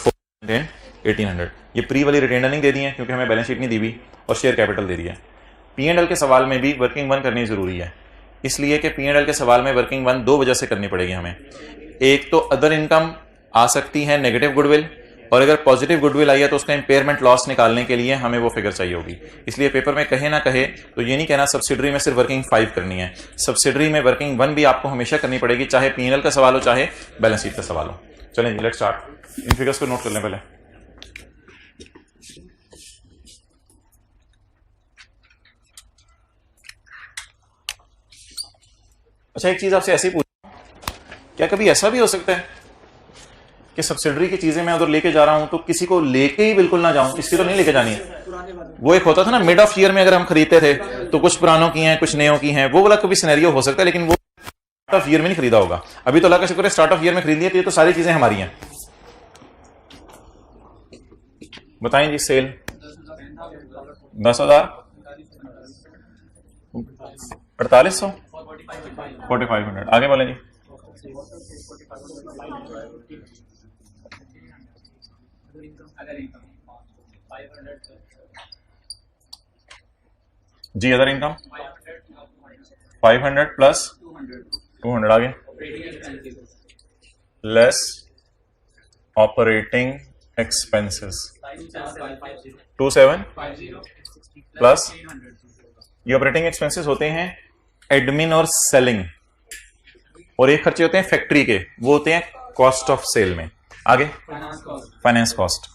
Speaker 1: 1800। ये प्री वाली रिटेन्ड अर्निंग दे दी है क्योंकि हमें बैलेंस शीट नहीं दी हुई, और शेयर कैपिटल दे दिया है। P&L के सवाल में भी वर्किंग 1 करनी जरूरी है, इसलिए कि P&L के सवाल में वर्किंग 1 दो वजह से करनी पड़ेगी हमें। एक तो अदर इनकम आ सकती है नेगेटिव गुडविल, और अगर पॉजिटिव गुडविल आई है तो उसका इंपेयरमेंट लॉस निकालने के लिए हमें वो फिगर चाहिए होगी। इसलिए पेपर में कहे ना कहे तो ये नहीं कहना सब्सिडरी में सिर्फ वर्किंग 5 करनी है, सब्सिडरी में वर्किंग 1 भी आपको हमेशा करनी पड़ेगी, चाहे P&L का सवाल हो चाहे बैलेंस शीट का सवाल हो। चलें लेट्स स्टार्ट, इन फिगर्स को नोट कर लें पहले। अच्छा, एक चीज आपसे ऐसे ही पूछूं, क्या कभी ऐसा भी हो सकता है कि सब्सिडरी की चीजें मैं उधर लेके जा रहा हूं तो किसी को लेके ही बिल्कुल ना जाऊं, किसी तो नहीं लेके जानी है? वो एक होता था ना मिड ऑफ ईयर में अगर हम खरीदते थे तो कुछ पुरानों की हैं कुछ नयों की हैं, वो वाला कभी सिनेरियो हो सकता है, लेकिन वो स्टार्ट ऑफ ईयर में नहीं खरीदा होगा। अभी तो अल्लाह का शुक्र है स्टार्ट ऑफ ईयर में खरीद लिया, तो ये तो सारी चीजें हमारी हैं। बताएं जी। सेल 10,000, 4800, 4500। आगे बोलें जी। जी अदर इनकम 500 प्लस 200। आगे लेस ऑपरेटिंग एक्सपेंसेस 27 प्लस, ये ऑपरेटिंग एक्सपेंसेस होते हैं एडमिन और सेलिंग, और एक खर्चे होते हैं फैक्ट्री के, वो होते हैं कॉस्ट ऑफ सेल में। आगे फाइनेंस कॉस्ट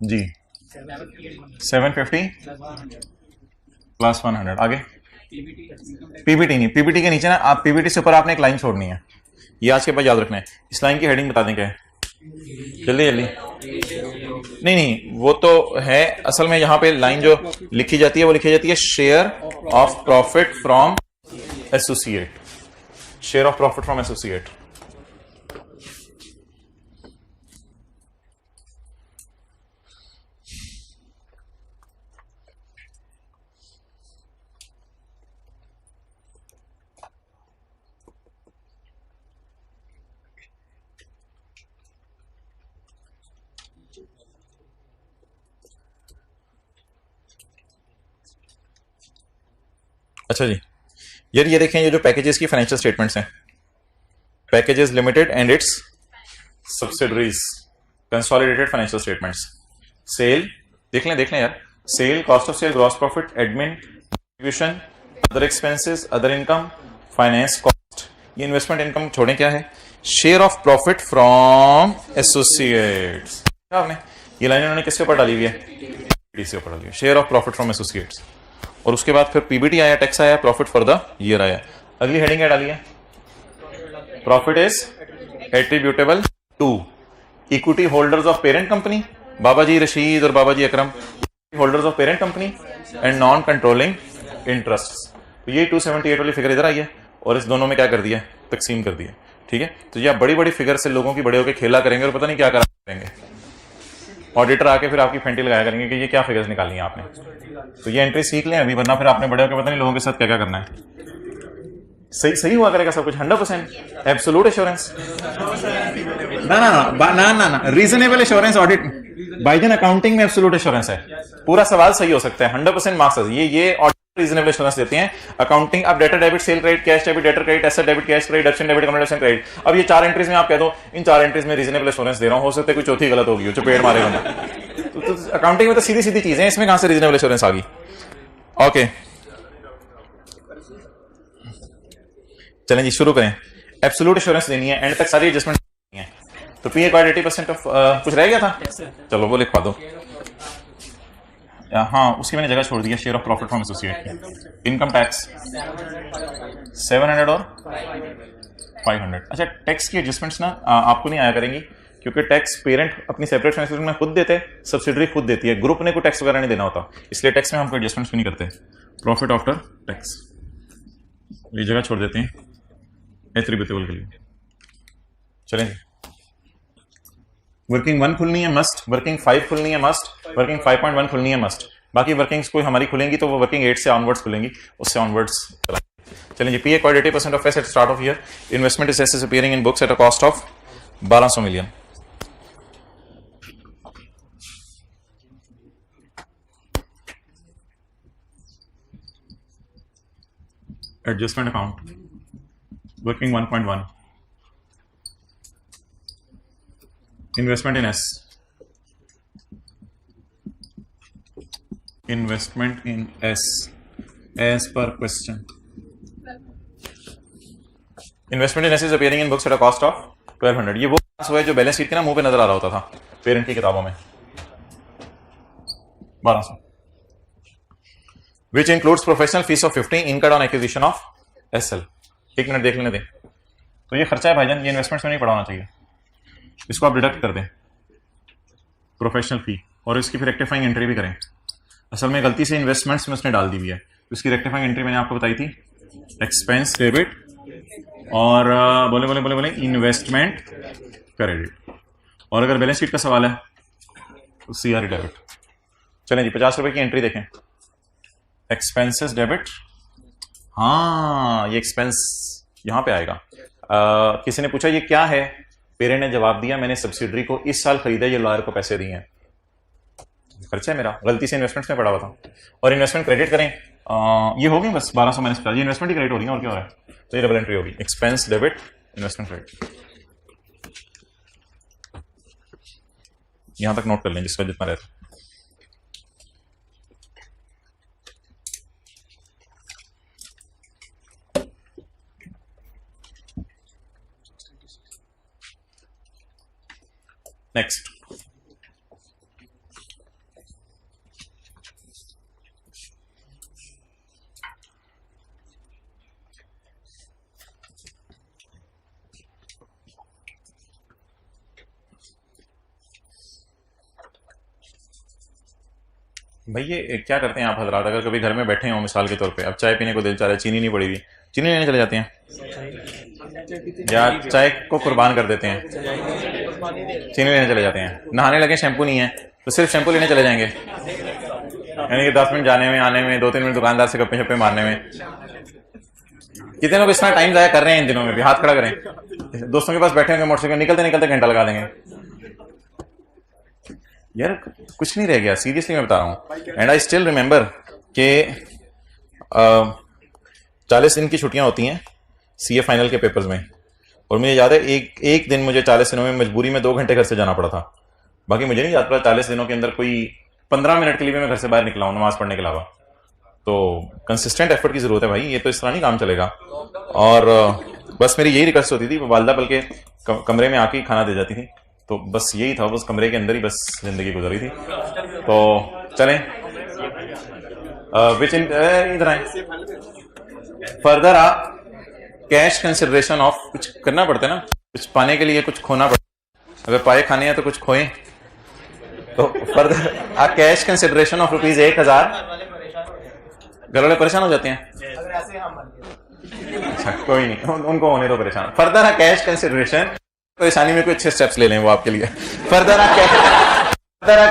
Speaker 1: जी 750 प्लस 100। आगे पीबीटी नहीं, पीबीटी के नीचे ना आप, पीबीटी से ऊपर आपने एक लाइन छोड़नी है, ये आज के बाद याद रखना है। इस लाइन की हेडिंग बता दें क्या है, जल्दी जल्दी। नहीं नहीं, वो तो है, असल में यहां पे लाइन जो लिखी जाती है वो लिखी जाती है share of profit from associate, share of profit from associate. अच्छा जी यार, ये देखें, ये जो पैकेजेस की फाइनेंशियल स्टेटमेंट्स हैं, packages limited and its subsidiaries consolidated financial statements. Sale देख लें यार, sale, cost of sale, gross profit, admin, distribution, other expenses, other income, finance cost. ये इन्वेस्टमेंट इनकम छोड़ें क्या है, share of profit from associates. आपने ये लाइन उन्होंने किसके ऊपर डाली हुई है, पीबीटी ऊपर डाली हुई है, share of profit from associates. और उसके बाद फिर पीबीटी आया, टैक्स आया, प्रॉफिट फॉर द ईयर आया। अगली हेडिंग क्या डाली है, profit is attributable to equity holders of parent company, Baba ji Rashid और Baba ji Akram, holders of parent company and non controlling interest. तो ये 278 वाली फिगर इधर आई है, और इस दोनों में क्या कर दिया, तकसीम कर दिया। ठीक है, तो ये आप बड़ी बड़ी फिगर से लोगों की बड़े होकर खेला करेंगे और पता नहीं क्या करेंगे, ऑडिटर आके फिर आपकी फेंटी लगाया करेंगे कि ये क्या फिगर्स निकाली हैं आपने। तो ये एंट्री सीख लें अभी, वरना फिर आपने बड़े होकर पता नहीं लोगों के साथ क्या क्या करना है। सही सही हुआ करेगा सब कुछ 100%, एब्सोल्यूट एश्योरेंस। ना रीजनेबल एश्योरेंस ऑडिट भाईजान, अकाउंटिंग में एब्सोल्यूट एश्योरेंस है, पूरा सवाल सही हो सकता है, 100% मार्क्स। ये ऑडिट रीजनेबल एश्योरेंस देते हैं। अकाउंटिंग, अब debtor debit, cell credit, cash debit, debtor credit, asset debit, cash credit, डेप्शन debit, compensation credit. अब ये 4 एंट्रीज में आप कह दो, इन 4 एंट्रीज में रीजनेबल एश्योरेंस दे रहा हूं, हो सकता है कोई चौथी गलत होगी, चपेट मारेगा ना। तो अकाउंटिंग में तो सीधी सीधी चीजें, इसमें कहां से रीजनेबल एश्योरेंस आ गई। ओके चलें जी, शुरू करें। एब्सोल्यूट एश्योरेंस देनी है, एंड तक सारी एडजस्टमेंट देनी है। तो पी एक्वायर्ड 80% ऑफ कुछ रह गया था, चलो वो लिखवा दो। हाँ, उसकी मैंने जगह छोड़ दिया, share of profit from associate. Income tax 700 और 500। अच्छा, टैक्स की एडजस्टमेंट्स ना आपको नहीं आया करेंगी, क्योंकि टैक्स पेरेंट अपनी सेपरेट फाइनेंशियल में खुद देते, सब्सिडरी खुद देती है, ग्रुप ने कोई टैक्स वगैरह नहीं देना होता, इसलिए टैक्स में हम कोई एडजस्टमेंट्स भी नहीं करते। प्रॉफिट आफ्टर टैक्स ये जगह छोड़ देते हैं एट्रीब्यूटेबल के लिए। चलें, वर्किंग 1 खुलनी है मस्ट, वर्किंग 5 खुलनी है मस्ट, वर्किंग 5.1 खुलनी है मस्ट। बाकी वर्किंग्स कोई हमारी खुलेंगी तो वो वर्किंग 8 से ऑनवर्ड्स खुलेंगी, उससे ऑनवर्ड्स चलें जी। P acquired 80% of asset start of year, investment is assets appearing in books at a cost of 1200 million. Adjustment account working 1.1, investment in S, investment in S as per question. Investment in S is appearing in books at a cost of 1200। ये वो है जो balance sheet के ना मुंह पे नजर आ रहा होता था पेरेंट की किताबों में, 1200, which includes professional fees of 50 incurred on acquisition of SL. 1 minute देख लेने दें। तो ये खर्चा है भाईजान, ये इन्वेस्टमेंट्स में नहीं पड़ा होना चाहिए, इसको आप डिडक्ट कर दें प्रोफेशनल फी, और इसकी फिर रेक्टिफाइंग एंट्री भी करें। असल में गलती से इन्वेस्टमेंट्स में उसने डाल दी हुई है, इसकी रेक्टिफाइंग एंट्री मैंने आपको बताई थी, एक्सपेंस डेबिट और बोले इन्वेस्टमेंट क्रेडिट। और अगर बैलेंस शीट का सवाल है तो CRE डेबिट। चलें जी, 50 रुपए की एंट्री देखें। एक्सपेंसेस डेबिट, हाँ ये एक्सपेंस यहां पे आएगा। किसी ने पूछा ये क्या है, पेरेंट ने जवाब दिया मैंने सब्सिडरी को इस साल खरीदा, ये लॉयर को पैसे दिए हैं, खर्चा है मेरा, गलती से इन्वेस्टमेंट्स में पड़ा हुआ था। और इन्वेस्टमेंट क्रेडिट करें, ये होगी बस 1200 माइनस 50, ये इन्वेस्टमेंट ही क्रेडिट हो रही है और क्या हो रहा है, तो ये डबल एंट्री होगी, एक्सपेंस डेबिट इन्वेस्टमेंट क्रेडिट। यहां तक नोट कर लें जिसका जितना रहता। नेक्स्ट, भाई ये क्या करते हैं आप हजरात, अगर कभी घर में बैठे हो मिसाल के तौर पे, अब चाय पीने को दिल चाह रहा है, चीनी नहीं पड़ी हुई, चीनी लेने चले जाते हैं या चाय को कुर्बान कर देते हैं, चीनी लेने चले जाते हैं। नहाने लगे, शैम्पू नहीं है तो सिर्फ शैम्पू लेने चले जाएंगे, यानी कि 10 मिनट जाने में, आने में, 2-3 मिनट दुकानदार से गप्पे शप्पे मारने में। कितने लोग इतना टाइम जाया कर रहे हैं इन दिनों में भी, हाथ खड़ा करें। दोस्तों के पास बैठे होंगे मोटरसाइकिल, निकलते निकलते घंटा लगा देंगे। यार कुछ नहीं रह गया, सीरियसली मैं बता रहा हूँ। एंड आई स्टिल रिमेंबर कि 40 दिन की छुट्टियां होती हैं CA फाइनल के पेपर्स में, और मुझे याद है एक दिन मुझे 40 दिनों में मजबूरी में 2 घंटे घर से जाना पड़ा था। बाकी मुझे नहीं याद पड़ा 40 दिनों के अंदर कोई 15 मिनट के लिए भी मैं घर से बाहर निकला हूँ नमाज पढ़ने के अलावा। तो कंसिस्टेंट एफर्ट की जरूरत है भाई, ये तो इस तरह नहीं काम चलेगा। और बस मेरी यही रिक्वेस्ट होती थी, वालदा बल्कि कमरे में आके खाना दे जाती थी, तो बस यही था, बस कमरे के अंदर ही बस जिंदगी गुजरी थी। तो चलें इधर आए, फर्दर कैश कंसिडरेशन ऑफ, कुछ करना पड़ता है ना, कुछ पाने के लिए कुछ खोना पड़ता है, अगर पाए खाने हैं तो कुछ खोएं। तो फर्दर कैश कंसिडरेशन ऑफ ₹1000। घर वाले परेशान हो जाते हैं, अच्छा कोई नहीं, उनको होने दो परेशान। फर्दर कैश कंसिडरेशन, परेशानी में कोई अच्छे स्टेप्स ले लें वो आपके लिए। फर्दर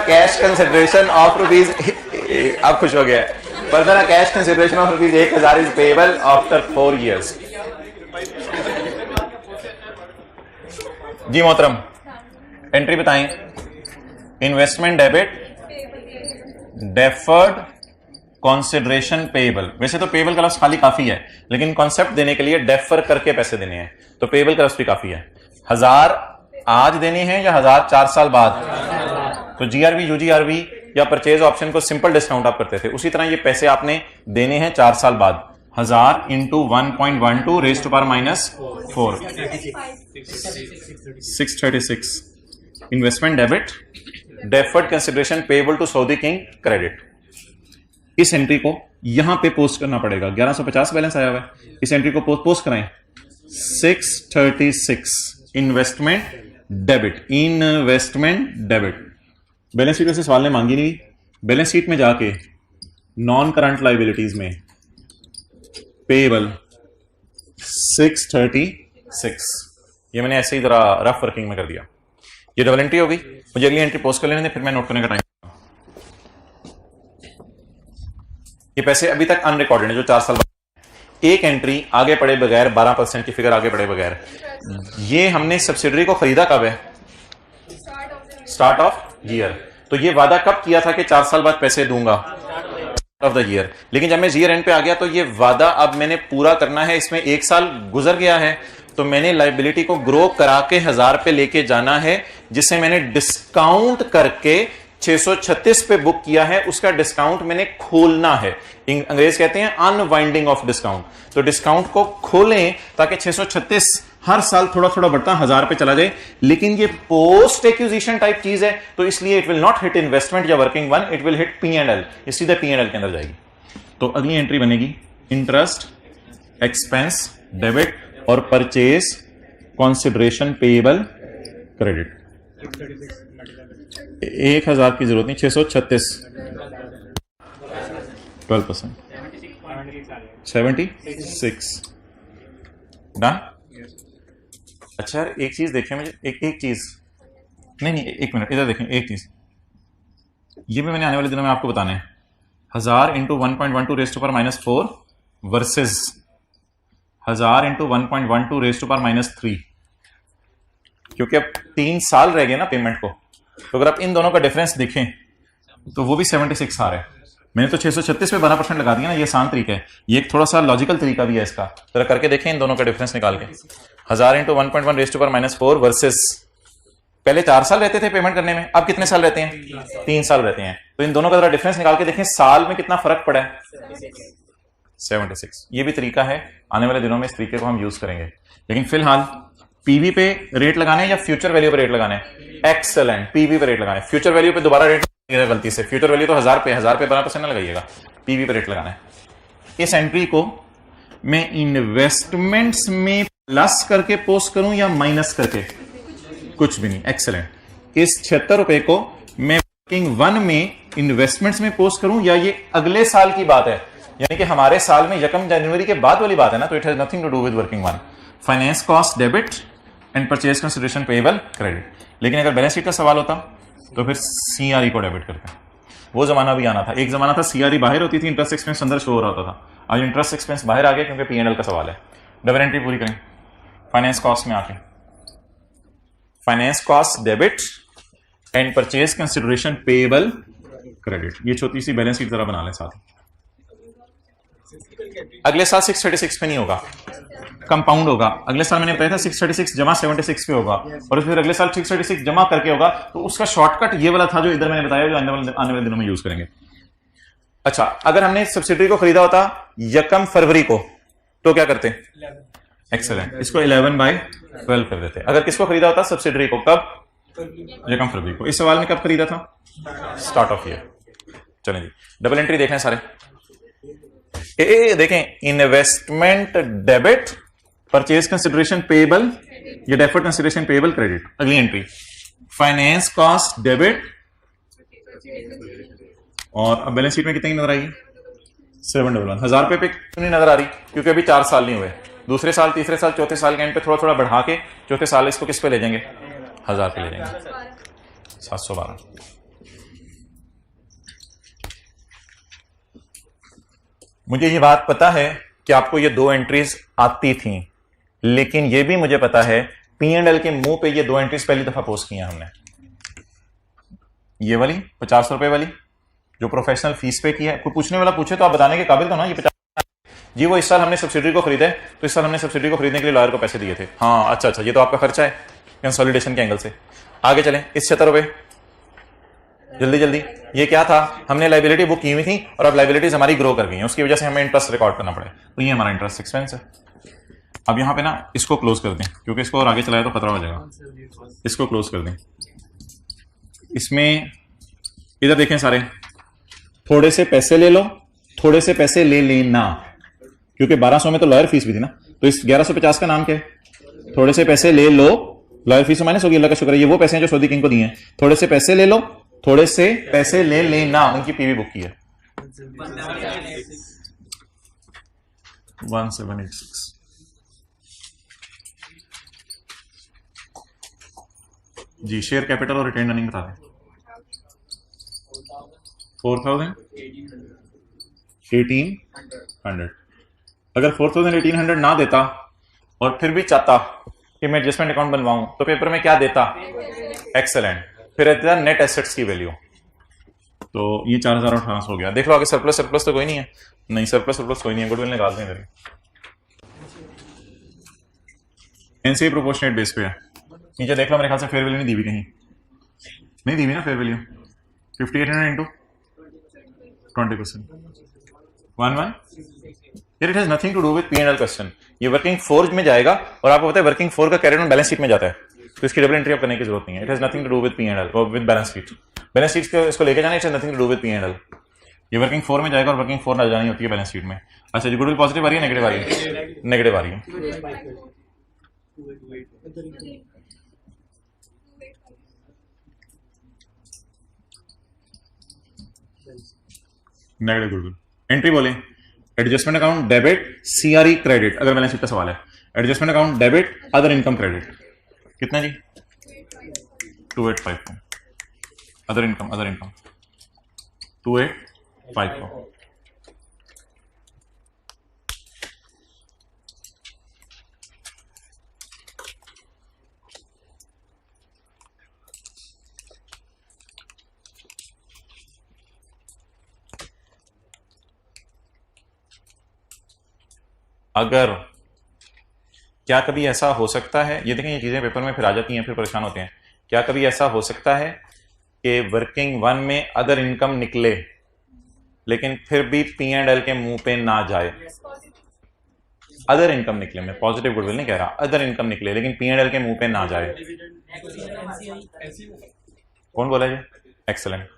Speaker 1: कैश कंसिडरेशन ऑफ ₹, आप खुश हो गया। Further cash consideration of ₹1000 is payable after 4 years। जी मोहतरम, एंट्री बताएं। Investment debit, deferred consideration payable. वैसे तो पेएबल का लफ्ज खाली काफी है, लेकिन कॉन्सेप्ट देने के लिए डेफर करके पैसे देने हैं, तो पेएबल का लफ्ज भी काफी है। 1000 आज देने हैं या 1000 4 साल बाद, तो GRV UGRV या परचेज ऑप्शन को सिंपल डिस्काउंट आप करते थे, उसी तरह ये पैसे आपने देने हैं 4 साल बाद। 1000 into 1.12 raise to power -4, 636। Investment debit, deferred consideration payable to Saudi king credit. इस एंट्री को यहां पे पोस्ट करना पड़ेगा, 1150 बैलेंस आया हुआ है, इस एंट्री को पोस्ट कराएं। 636 investment debit, investment debit. Balance sheet से सवाल ने मांगी नहीं, बैलेंस शीट में जाके नॉन करंट लाइबिलिटीज में पेएबल 636, ये मैंने ऐसे ही जरा रफ वर्किंग में कर दिया। ये डबल एंट्री होगी, मुझे अगली एंट्री पोस्ट कर लेने, फिर मैं नोट करने का टाइम। ये पैसे अभी तक अनरिकॉर्डेड है जो 4 साल बाद। एक एंट्री आगे पड़े बगैर, 12% की फिगर आगे पड़े बगैर, ये हमने सब्सिडरी को खरीदा कब है? Start of year. तो ये वादा कब किया था कि 4 साल बाद पैसे दूंगा? Of the year. लेकिन जब मैं ईयर एंड पे आ गया तो ये वादा अब मैंने पूरा करना है, इसमें 1 साल गुजर गया है, तो मैंने लाइबिलिटी को ग्रो करा के 1000 पे लेके जाना है, जिसे मैंने डिस्काउंट करके 636 पे बुक किया है, उसका डिस्काउंट मैंने खोलना है। अंग्रेज कहते हैं अनवाइंडिंग ऑफ डिस्काउंट। तो डिस्काउंट को खोलें ताकि 636 हर साल थोड़ा थोड़ा बढ़ता 1000 पे चला जाए। लेकिन ये पोस्ट एक्विजिशन टाइप चीज है, तो इसलिए it will not hit investment या working one, it will hit P&L, ये सीधे P&L के अंदर जाएगी। तो अगली एंट्री बनेगी इंटरेस्ट एक्सपेंस डेबिट और परचेज कंसिडरेशन पेएबल क्रेडिट। 1000 की जरूरत नहीं, 636, 12%, 76 डन। अच्छा यार एक चीज देखें मुझे, एक चीज नहीं, एक मिनट इधर देखें, एक चीज ये भी मैंने आने वाले दिनों में आपको बताना है। 1000 into 1.12 raise to power -4 versus 1000 into 1.12 raise to power -3, क्योंकि अब 3 साल रह गए ना पेमेंट को, तो अगर आप इन दोनों का डिफरेंस देखें तो वो भी 76 आ रहा है। मैंने तो 636 पे 12% लगा दिया ना, ये आसान तरीका है, ये एक थोड़ा सा लॉजिकल तरीका भी है इसका। जरा करके देखें इन दोनों का डिफरेंस निकाल के। 1000 into 1.1 raise to power -4 versus पहले 4 साल रहते थे पेमेंट करने में, अब कितने साल रहते हैं? 3 साल रहते हैं। तो इन दोनों का जरा डिफरेंस निकाल के देखें, साल में कितना फर्क पड़ा है? 76। ये भी तरीका है, आने वाले दिनों में इस तरीके को हम यूज करेंगे। लेकिन फिलहाल पीवी पे रेट लगाने या फ्यूचर वैल्यू पे रेट लगाने? एक्सेलेंट, पीवी पे रेट लगाने। फ्यूचर वैल्यू पे दोबारा रेट गलती से, फ्यूचर वैल्यू तो 1000 पे 12% ना लगाइएगा, पीवी पे रेट लगाना है। इस एंट्री को मैं इन्वेस्टमेंट्स में प्लस करके पोस्ट करूं या माइनस करके? कुछ भी नहीं, एक्सेलेंट। इस 76 रुपए को मैं वर्किंग 1 में इन्वेस्टमेंट्स में पोस्ट करूं या ये अगले साल की बात है, यानी कि हमारे साल में 1 जनवरी के बाद वाली बात है ना, तो it has nothing to do with working 1। Finance cost debit and purchase consideration payable credit. लेकिन अगर बैलेंस शीट का सवाल होता तो फिर सीआरई को डेबिट करते हैं। वो जमाना भी आना था, एक जमाना था सीआरई बाहर होती थी, इंटरेस्ट एक्सपेंस अंदर शो हो रहा होता था। आज इंटरेस्ट एक्सपेंस बाहर आ गया क्योंकि पीएनएल का सवाल है। डबल एंट्री पूरी करें फाइनेंस कॉस्ट में आके, finance cost debit and purchase consideration payable credit. ये छोटी सी बैलेंस शीट जरा बना लें साथ। अगले साल 636 पे नहीं होगा, कंपाउंड होगा। अगले साल मैंने बताया था 636 जमा 76 पे होगा, और फिर अगले साल 636 जमा करके होगा। तो उसका शॉर्टकट ये वाला था जो इधर मैंने बताया, जो आने वाले दिनों में यूज करेंगे। अच्छा, अगर हमने सब्सिडरी को खरीदा होता 1 फरवरी को, तो क्या करते? एक्सेलेंट, इसको 11/12 कर देते। अगर किसको खरीदा होता सब्सिडरी को? कब? 1 फरवरी को। इस सवाल में कब खरीदा था? Start of year. चलें जी, डबल एंट्री देखें सारे। देखें, investment debit, purchase consideration payable, ये डेफर्ड कंसिडरेशन पेएबल क्रेडिट। अगली एंट्री फाइनेंस कॉस्ट डेबिट, और अब बैलेंस शीट में कितनी नजर आई? 711। 1000 रुपए पे क्यों नहीं नजर आ रही? क्योंकि अभी 4 साल नहीं हुए। दूसरे साल, तीसरे साल, चौथे साल के एंड पे थोड़ा थोड़ा बढ़ा के चौथे साल इसको किस पे ले जाएंगे? 1000 पे ले जाएंगे। 712। मुझे ये बात पता है कि आपको ये 2 एंट्रीज आती थी, लेकिन ये भी मुझे पता है P&L के मुंह पे ये 2 एंट्रीज पहली दफा पोस्ट की हैं हमने। ये वाली 50 रुपए वाली जो प्रोफेशनल फीस पे की है। कोई पूछने वाला पूछे तो आप बताने के काबिल तो ना, ये 50 जी वो इस साल हमने सब्सिडी को खरीदा है, तो इस साल हमने सब्सिडी को खरीदने के लिए लॉयर को पैसे दिए थे। हाँ अच्छा, ये तो आपका खर्चा है कंसोलिडेशन के एंगल से। आगे चलें, इस 76 रुपए जल्दी जल्दी, ये क्या था? हमने लाइबिलिटी बुक की हुई थी और अब लाइबिलिटीज हमारी ग्रो कर गई हैं, उसकी वजह से हमें इंटरेस्ट रिकॉर्ड करना पड़े, तो ये हमारा इंटरेस्ट एक्सपेंस है। अब यहां पे ना इसको क्लोज कर दें, क्योंकि इसको और आगे चलाया तो खतरा हो जाएगा। इसको क्लोज कर दें। इसमें इधर देखें सारे, थोड़े से पैसे ले लो, थोड़े से पैसे ले लेना, क्योंकि 1200 में तो लॉयर फीस भी थी ना, तो इस 1150 का नाम क्या है? थोड़े से पैसे ले लो। लॉयर फीस माइनस होगी, अल्लाह का शुक्र है, ये वो पैसे हैं जो सऊदी किंग को दिए हैं। थोड़े से पैसे ले लो, थोड़े से पैसे ले लेना, उनकी पीवी बुक की है 1786। जी शेयर कैपिटल और रिटेन अर्निंग बता दें। 4000 1800। अगर 4000 1800 ना देता और फिर भी चाहता कि मैं एडजस्टमेंट अकाउंट बनवाऊं, तो पेपर में क्या देता? एक्सेलेंट। फिर रहता है नेट एसेट्स की वैल्यू, तो ये 4018 हो गया। देख लो आगे सरप्लस तो कोई नहीं है, नहीं सरप्लस कोई नहीं है, गुडविल निकाल दें इधर। एनसीए प्रोपोर्शनेट बेस पे है। नीचे देख लो, मेरे ख्याल से फेयर वैल्यू नहीं दी हुई, कहीं नहीं दी हुई ना फेयर वैल्यू। 5800 इंटू 20%, 11। यार it has nothing to do with P&L question. ये वर्किंग 4 में जाएगा और आपको पता है वर्किंग 4 का कैरियर ऑन बैलेंस शीट में जाता है, तो इसकी डबल एंट्री आप करने की जरूरत नहीं है। It has nothing to do with P&L और with balance sheet. Balance sheet को इसको लेके जाना, it has nothing to do with P&L। ये वर्किंग 4 में जाएगा और वर्किंग 4 ना जानी होती है बैलेंस शीट में। अच्छा जी, गुडविल पॉजिटिव आ रही है, नेगेटिव आ रही है? नेगेटिव आ रही है। Negative goodwill. एंट्री बोले, adjustment account debit CRE credit, अगर बैलेंस शीट का सवाल है। Adjustment account debit other income credit, कितना जी? 2854. Other income 2854. अगर क्या कभी ऐसा हो सकता है, ये देखें ये चीजें पेपर में फिर आ जाती हैं, फिर परेशान होते हैं, क्या कभी ऐसा हो सकता है कि वर्किंग वन में अदर इनकम निकले लेकिन फिर भी P&L के मुंह पे ना जाए? अदर इनकम निकले, मैं पॉजिटिव गुडविल नहीं कह रहा, अदर इनकम निकले लेकिन P&L के मुंह पे ना जाए। कौन बोला जी? एक्सेलेंट।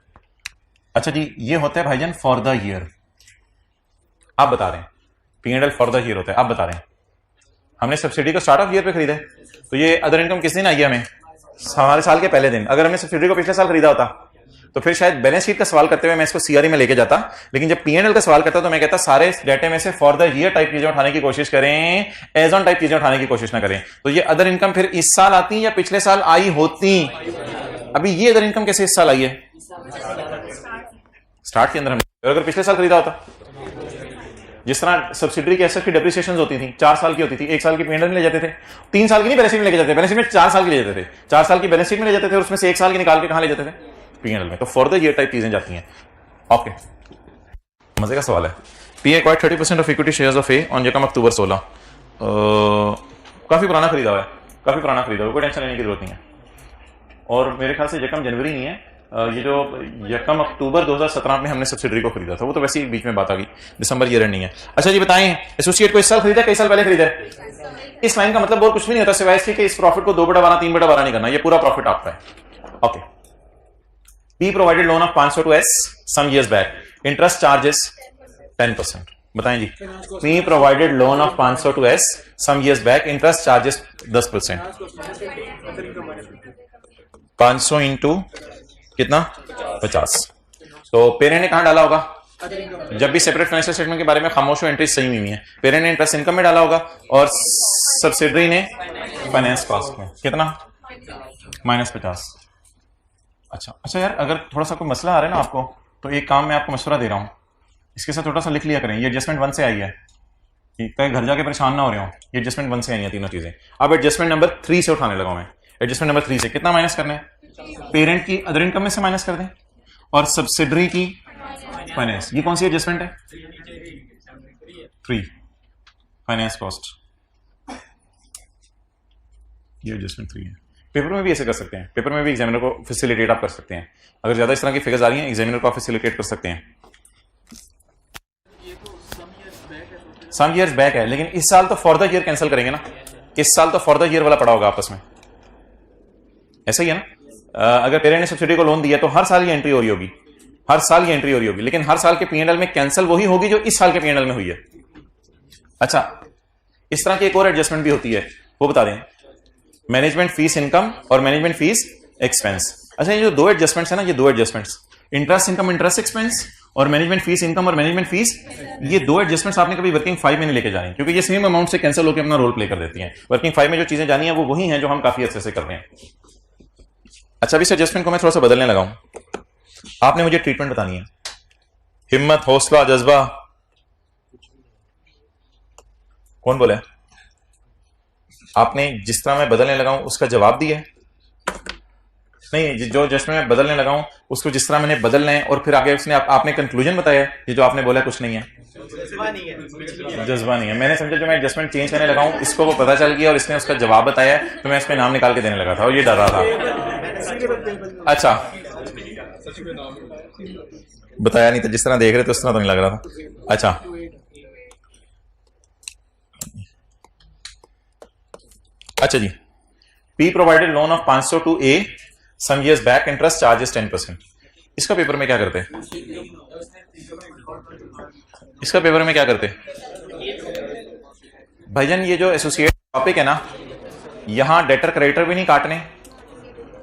Speaker 1: अच्छा जी, ये होता है भाईजान फॉर द ईयर, आप बता रहे हैं P&L फॉर द ईयर होता है, आप बता रहे हैं हमने सब्सिडी को स्टार्ट ऑफ ईयर पे खरीदा है, तो ये अदर इनकम किस दिन आई है? हमें हमारे साल के पहले दिन। अगर हमने सब्सिडी को पिछले साल खरीदा होता तो फिर शायद बैलेंस शीट का सवाल करते हुए मैं इसको सीआरई में लेके जाता, लेकिन जब P&L का सवाल करता तो मैं कहता सारे डाटे में से फॉर द ईयर टाइप चीजें उठाने की कोशिश करें, एज ऑन टाइप चीजें उठाने की कोशिश ना करें। तो ये अदर इनकम फिर इस साल आती या पिछले साल आई होती? अभी ये अदर इनकम कैसे इस साल आई है? स्टार्ट के अंदर हमने अगर पिछले साल खरीदा होता, जिस तरह सब्सिडरी के एसेट की डेप्रिसिएशन होती थी 4 साल की होती थी, 1 साल की P&L में ले जाते थे, 3 साल की नहीं बैलेंस शीट में लेके जाते थे, बैलेंस शीट में 4 साल की ले जाते थे, 4 साल की बैलेंस शीट में ले जाते थे और उसमें से 1 साल की निकाल के कहां ले जाते थे? P&L में। तो फॉर द ईयर टाइप चीजें जाती हैं। ओके, मजे का सवाल है। P acquired 30% of equity shares of A on यकम अक्टूबर 16। काफी पुराना खरीदा हुआ है, काफी पुराना खरीदा हुआ, कोई टेंशन लेने की जरूरत नहीं है। और मेरे ख्याल से यकम जनवरी नहीं है, ये जो यकम अक्टूबर 2017 में हमने सब्सिडरी को खरीदा था, वो तो वैसे ही बीच में बात आ गई, दिसंबर ईयर एंड नहीं है। अच्छा जी बताएं, एसोसिएट को इस साल खरीदा, कई साल पहले खरीदा? इस लाइन का मतलब और कुछ भी नहीं होता सिवाय इसके कि इस प्रॉफिट को 2/12 3/12 नहीं करना, ये पूरा प्रॉफिट आपका है। Okay, P provided loan of 500 to S some years back, interest charges 10%. बताएं जी, P provided loan of 500 to S some years back, interest charges 10%। 500 into कितना? 50। तो पेरेंट ने कहां डाला होगा? जब भी सेपरेट फाइनेंशियल स्टेटमेंट के बारे में खामोश हो, एंट्री सही हुई है, पेरेंट ने इंटरेस्ट इनकम में डाला होगा और सब्सिडरी ने फाइनेंस कॉस्ट में। कितना? -50। अच्छा यार, अगर थोड़ा सा कोई मसला आ रहा है ना आपको, तो एक काम मैं आपको मशवरा दे रहा हूं, इसके साथ थोड़ा सा लिख लिया करें, ये एडजस्टमेंट 1 से आई है, कहीं घर जाके परेशान ना हो रहे हो, ये एडजस्टमेंट 1 से आई है तीनों चीजें। अब एडजस्टमेंट नंबर 3 से उठाने लगा मैं। एडजस्टमेंट नंबर 3 से कितना माइनस करना है? पेरेंट की अदर इनकम में से माइनस कर दें और सब्सिडरी की फाइनेंस। ये कौन सी एडजस्टमेंट है? 3, फाइनेंस कॉस्ट। ये एडजस्टमेंट 3 है। पेपर में भी ऐसे कर सकते हैं, पेपर में भी एग्जामिनर को फैसिलिटेट आप कर सकते हैं, अगर ज्यादा इस तरह की फिगर्स आ रही हैं एग्जामिनर को आप फैसिलिटेट कर सकते हैं। सम ईयर्स बैक है, लेकिन इस साल तो फॉर द ईयर कैंसिल करेंगे ना, इस साल तो फॉर द ईयर वाला पड़ा होगा आपस में, ऐसा ही है ना। अगर पेरेंट ने सब्सिडी को लोन दिया तो हर साल ये एंट्री हो रही होगी, हर साल ये एंट्री हो रही होगी, लेकिन हर साल के P&L में कैंसिल वही होगी जो इस साल के P&L में हुई है। अच्छा, इस तरह की एक और एडजस्टमेंट भी होती है, वो बता दें, मैनेजमेंट फीस इनकम और मैनेजमेंट फीस एक्सपेंस। अच्छा, ये जो 2 एडजस्टमेंट्स है ना, ये 2 adjustments, interest income interest expense और मैनेजमेंट फीस इनकम और मैनेजमेंट फीस, ये 2 एडजस्टमेंट्स आपने कभी वर्किंग 5 में नहीं लेके जानी, क्योंकि ये सेम अमाउंट से कैंसिल होकर अपना रोल प्ले कर देती हैं। वर्किंग 5 में जो चीजें जानी है वो वही हैं जो हम काफी अच्छे से कर रहे हैं। अच्छा, इस एडजस्टमेंट को मैं थोड़ा सा बदलने लगा हूं, आपने मुझे ट्रीटमेंट बतानी है, हिम्मत, हौसला, जज्बा। कौन बोला? आपने जिस तरह मैं बदलने लगा हूं उसका जवाब दिया नहीं, जो एडजस्टमेंट मैं बदलने लगा हूं उसको जिस तरह मैंने बदलना है और फिर आगे उसने आपने कंक्लूजन बताया, ये जो आपने बोला कुछ नहीं है, जज्बा नहीं है। मैंने समझा जो मैं एडजस्टमेंट चेंज करने लगा हूं इसको वो पता चल गया और इसने उसका जवाब बताया, तो मैं इसमें नाम निकाल के देने लगा था और ये डर रहा था। अच्छा, बताया नहीं था, जिस तरह देख रहे थे उस तरह तो नहीं लग रहा था। अच्छा, अच्छा जी, P provided loan of 500 to A some years back, interest charges 10%। इसका पेपर में क्या करते हैं? इसका पेपर में क्या करते हैं भाईजान? ये जो एसोसिएट टॉपिक है ना, यहां डेटर क्रेडिटर भी नहीं काटने।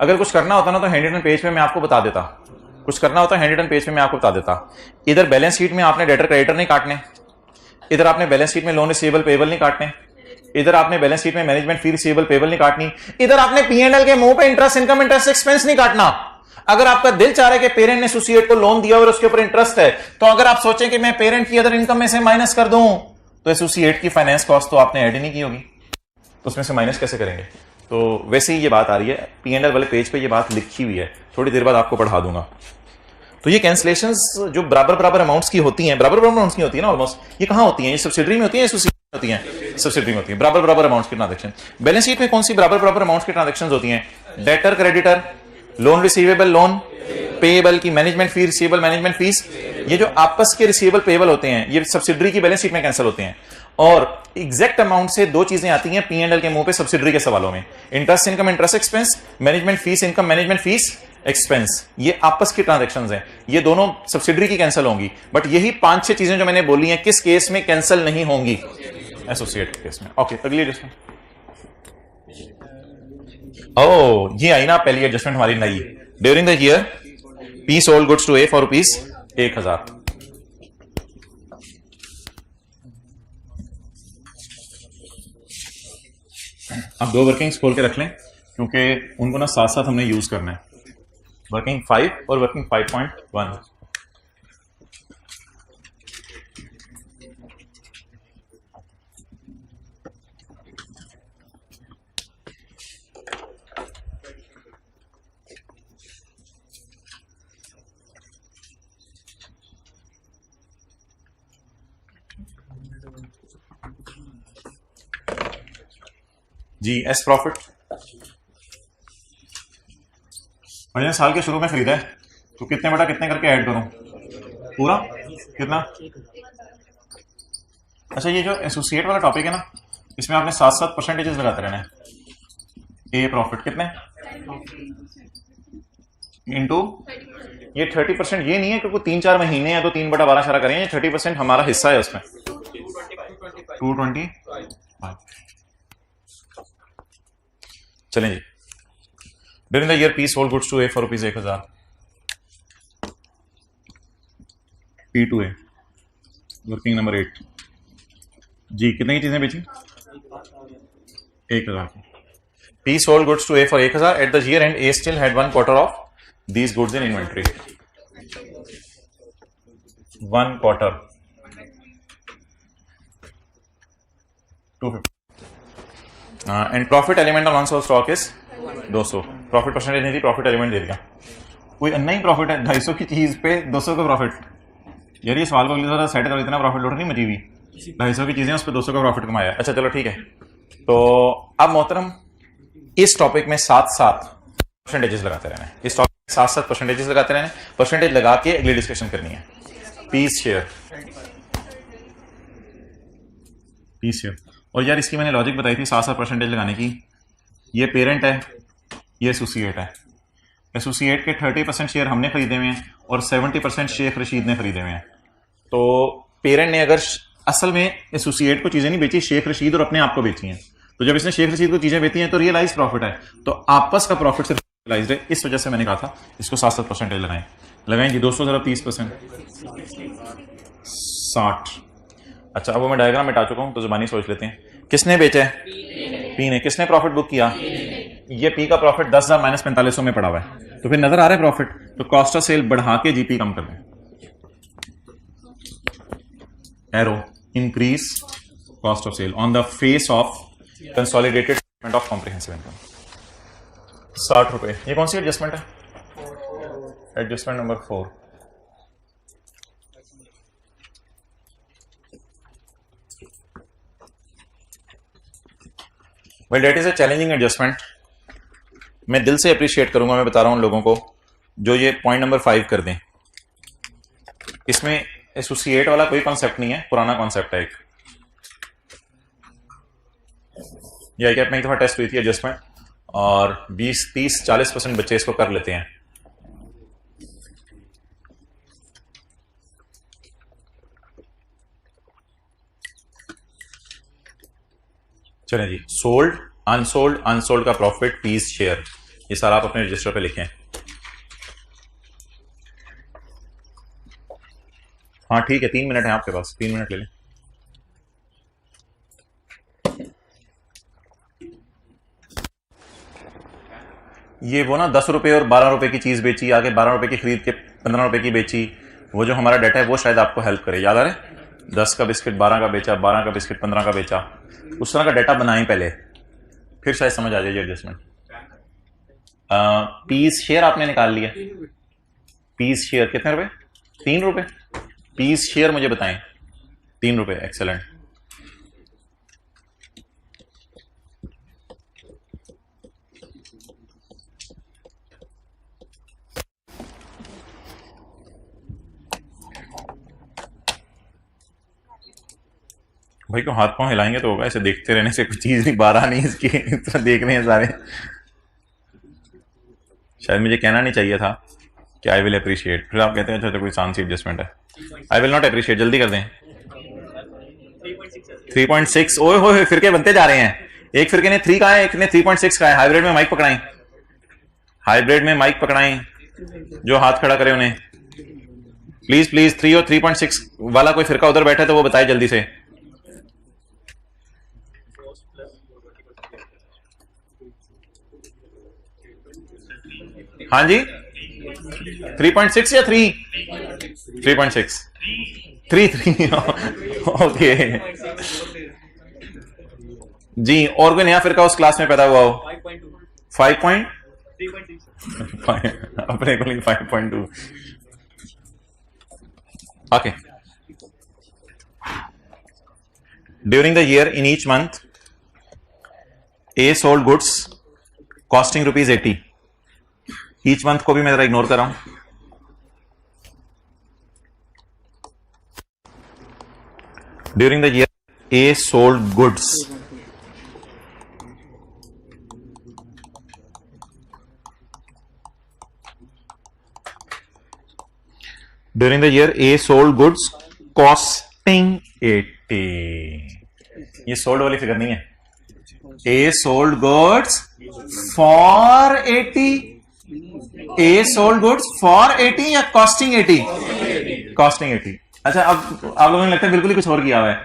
Speaker 1: अगर कुछ करना होता ना तो हैंड रिटन पेज पे मैं आपको बता देता, कुछ करना होता हैंड रिटन पेज पे मैं आपको बता देता। इधर बैलेंस शीट में आपने डेटर क्रेडिटर नहीं काटने, इधर आपने बैलेंस शीट में लोन रिसीवेबल पेबल नहीं काटने, इधर आपने बैलेंस शीट में मैनेजमेंट फी रिसीवेबल पेबल नहीं काटनी, इधर आपने P&L के मुंह पे इंटरेस्ट इनकम इंटरेस्ट एक्सपेंस नहीं काटना। अगर आपका दिल चाह रहा है कि पेरेंट ने एसोसिएट को लोन दिया और उसके ऊपर इंटरेस्ट है, तो अगर आप सोचें कि मैं पेरेंट की अदर इनकम में से माइनस कर दूं, तो एसोसिएट की फाइनेंस कॉस्ट तो आपने ऐड ही नहीं की होगी, तो उसमें से माइनस कैसे करेंगे? तो वैसे ही ये बात आ रही है, P&L वाले पेज पे ये बात लिखी हुई है, थोड़ी देर बाद आपको पढ़ा दूंगा। तो ये कैंसलेशंस जो बराबर बराबर अमाउंट्स की होती हैं, बराबर बराबर अमाउंट्स की होती है ना ऑलमोस्ट, ये कहां होती हैं? ये सब्सिडरी में होती है, एसोसिएट में होती हैं? सब्सिडरी में होती है, बराबर बराबर अमाउंट्स की ट्रांजैक्शन। बैलेंस शीट में कौन सी बराबर बराबर अमाउंट्स की ट्रांजैक्शंस होती हैं? Debtor creditor, loan receivable loan, payable की मैनेजमेंट फी रिसीवेबल मैनेजमेंट फीस, ये जो आपस के रिसीवेबल पेएबल होते हैं ये सब्सिडरी की बैलेंस शीट में कैंसिल होते हैं। और एग्जैक्ट अमाउंट से दो चीजें आती हैं P&L के मुंह पे सब्सिडरी के सवालों में, interest income interest expense, management fees income management fees expense, ये आपस की ट्रांजैक्शंस हैं, ये दोनों सब्सिडरी की कैंसिल होंगी। बट यही 5-6 चीजें जो मैंने बोली हैं किस केस में कैंसिल नहीं होंगी? एसोसिएट केस में। ओके, अगली एडजस्टमेंट। ओ ये आई ना पहली एडजस्टमेंट हमारी नई, during the year P sold goods to A for ₹1000। अब दो वर्किंग्स खोल के रख लें क्योंकि उनको ना साथ साथ हमने यूज करना है, वर्किंग 5 और वर्किंग 5.1। जी एस प्रॉफिट मैंने साल के शुरू में खरीदा है, तो कितने बटा कितने करके ऐड करूं? पूरा कितना? अच्छा, ये जो एसोसिएट वाला टॉपिक है ना, इसमें आपने 7-7 परसेंटेजेस लगाते रहना है। ए प्रॉफिट कितने इंटू ये 30%, ये नहीं है क्योंकि 3-4 महीने हैं तो 3/12 करें, ये 30% हमारा हिस्सा है उसमें 225। चलें जी, during the year P sold goods to A for ₹1000। P to A, working number 8 जी, कितनी चीजें बेची? 1000 की। P sold goods to A for 1000 at the year end. A still had 1 quarter of these goods in inventory. 1 quarter 250 and profit element on unsold stock is 200। Profit percentage नहीं थी, profit element दे दिया। कोई अन्ना ही profit है 250 की चीज पे 200 का profit. यार ये सवाल को अगली तरह सेट करो, इतना प्रॉफिट लौट नहीं मची हुई, 250 की चीजें उस पर 200 का प्रॉफिट कमाया। अच्छा चलो ठीक है, तो अब मोहतरम इस टॉपिक में 7-7 परसेंटेजेस लगाते रहना है, इस टॉपिक में 7-7 परसेंटेजेस लगाते रहना है, परसेंटेज लगा के अगली डिस्कशन करनी है। पीस शेयर, पीस शेयर, और यार इसकी मैंने लॉजिक बताई थी 7-7 परसेंटेज लगाने की। ये पेरेंट है, ये एसोसिएट है, एसोसिएट के 30% शेयर हमने खरीदे हुए हैं और 70% शेख रशीद ने खरीदे हुए हैं। तो पेरेंट ने अगर असल में एसोसिएट को चीजें नहीं बेची, शेख रशीद और अपने आप को बेची हैं, तो जब इसने शेख रशीद को चीजें बेची हैं तो रियलाइज प्रॉफिट है, तो आपस का प्रॉफिट सिर्फ रियलाइज है। इस वजह से मैंने कहा था इसको 7-7 परसेंटेज लगाएं। लगाएंगे 200 जरा 30%, 60। अच्छा, अब वो मैं डायग्राम मिटा चुका हूं तो जुबानी सोच लेते हैं। किसने बेचा है? पी ने। किसने प्रॉफिट बुक किया? ये पी का प्रॉफिट 10,000 माइनस 4500 में पड़ा हुआ है, तो फिर नजर आ रहा है प्रॉफिट, तो कॉस्ट ऑफ सेल बढ़ा के जीपी कम कर दें। Arrow increase cost of sale on the face of consolidated statement of comprehensive income. 60 रुपए। ये कौन सी एडजस्टमेंट है? Adjustment number 4। Well that is a challenging adjustment. मैं दिल से अप्रिशिएट करूंगा, मैं बता रहा हूं लोगों को जो ये पॉइंट नंबर 5 कर दें। इसमें एसोसिएट वाला कोई कॉन्सेप्ट नहीं है, पुराना कॉन्सेप्ट है एक। ये आई कैप में एक दफा टेस्ट हुई थी एडजस्टमेंट, और 20, 30, 40% बच्चे इसको कर लेते हैं। चलें जी, सोल्ड, अनसोल्ड, अनसोल्ड का प्रॉफिट, पीस शेयर, ये सारा आप अपने रजिस्टर पे लिखें। हाँ ठीक है, 3 मिनट है आपके पास, 3 मिनट ले लें। ये वो ना 10 रुपए और 12 रुपए की चीज बेची, आगे 12 रुपए की खरीद के 15 रुपए की बेची, वो जो हमारा डाटा है वो शायद आपको हेल्प करे। याद आ रहा है? 10 का बिस्किट 12 का बेचा, 12 का बिस्किट 15 का बेचा, उस तरह का डाटा बनाएं पहले, फिर शायद समझ आ जाएगी एडजस्टमेंट। पीस शेयर आपने निकाल लिया, पीस शेयर कितने रुपए? 3 रुपए। पीस शेयर मुझे बताएं। 3 रुपए, एक्सेलेंट। भाई को हाथ पांव हिलाएंगे तो होगा, ऐसे देखते रहने से कुछ चीज नहीं, 12 नहीं इसकी तो देख रहे हैं सारे। शायद मुझे कहना नहीं चाहिए था कि आई विल अप्रिशिएट, फिर आप कहते हैं अच्छा तो कोई आसान सी एडजस्टमेंट है। आई विल नॉट अप्रिशिएट, जल्दी कर दें। 3.6, ओए हो फिरके बनते जा रहे हैं। एक फिरके ने 3 कहा है, एक ने 3.6 कहा है। हाइब्रिड में माइक पकड़ाएं, हाइब्रिड में माइक पकड़ाएं, जो हाथ खड़ा करे उन्हें प्लीज प्लीज। 3 और 3.6 वाला कोई फिरका उधर बैठा है तो वो बताए जल्दी से। हाँ जी, 3.6 या 3? 3.6, 3 ओके जी। और कोई नया फिरका उस क्लास में पैदा हुआ हो? 5. अपने को 5.2। Okay. During the year in each month A sold goods costing ₹80। Each month को भी मैं जरा इग्नोर कर रहा हूं। During the year A sold goods during the year A sold goods costing 80। ये सोल्ड वाली फिगर नहीं है। ए sold goods for 80, A sold goods for 80 या कॉस्टिंग 80? कॉस्टिंग 80। अच्छा, अब आप लोगों ने लगता है बिल्कुल ही कुछ और किया हुआ है।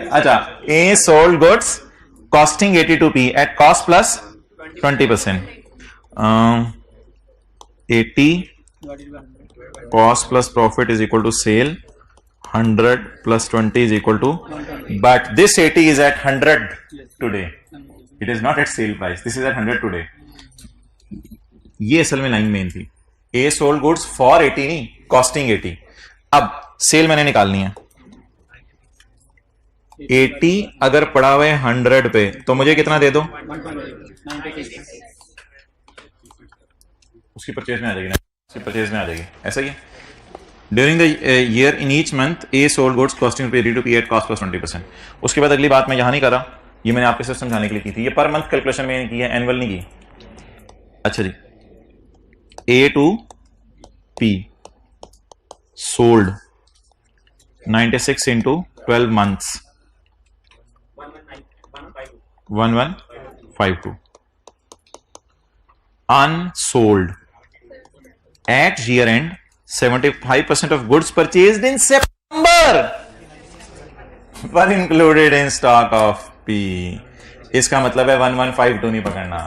Speaker 1: अच्छा, A sold goods costing 82p at cost plus 20%। 80 cost plus profit is equal to sale, 100 plus 20 is equal to, but this 80 is at 100 today, it is not at sale price, this is at 100 today. ये असल में line main थी। ए sold goods for 80 नहीं, costing 80। अब cell मैंने निकालनी है। 80 अगर पड़ा हुआ है 100 पे तो मुझे कितना दे दो? उसकी परचेज में आ जाएगी ना, उसकी परचेज में आ जाएगी, ऐसा ही है। During the year in each month A sold goods costing ₹80 eight cost plus 20%। उसके बाद अगली बात मैं यहां नहीं कर रहा, ये मैंने आपके साथ समझाने के लिए की थी। ये पर मंथ कैलकुलेशन में की है, एनुअल नहीं की। अच्छा जी, A to P sold 96 into 12 months 1152 unsold at year end 75% of goods purchased in September were included in stock of P। इसका मतलब है 1152 नहीं पकड़ना,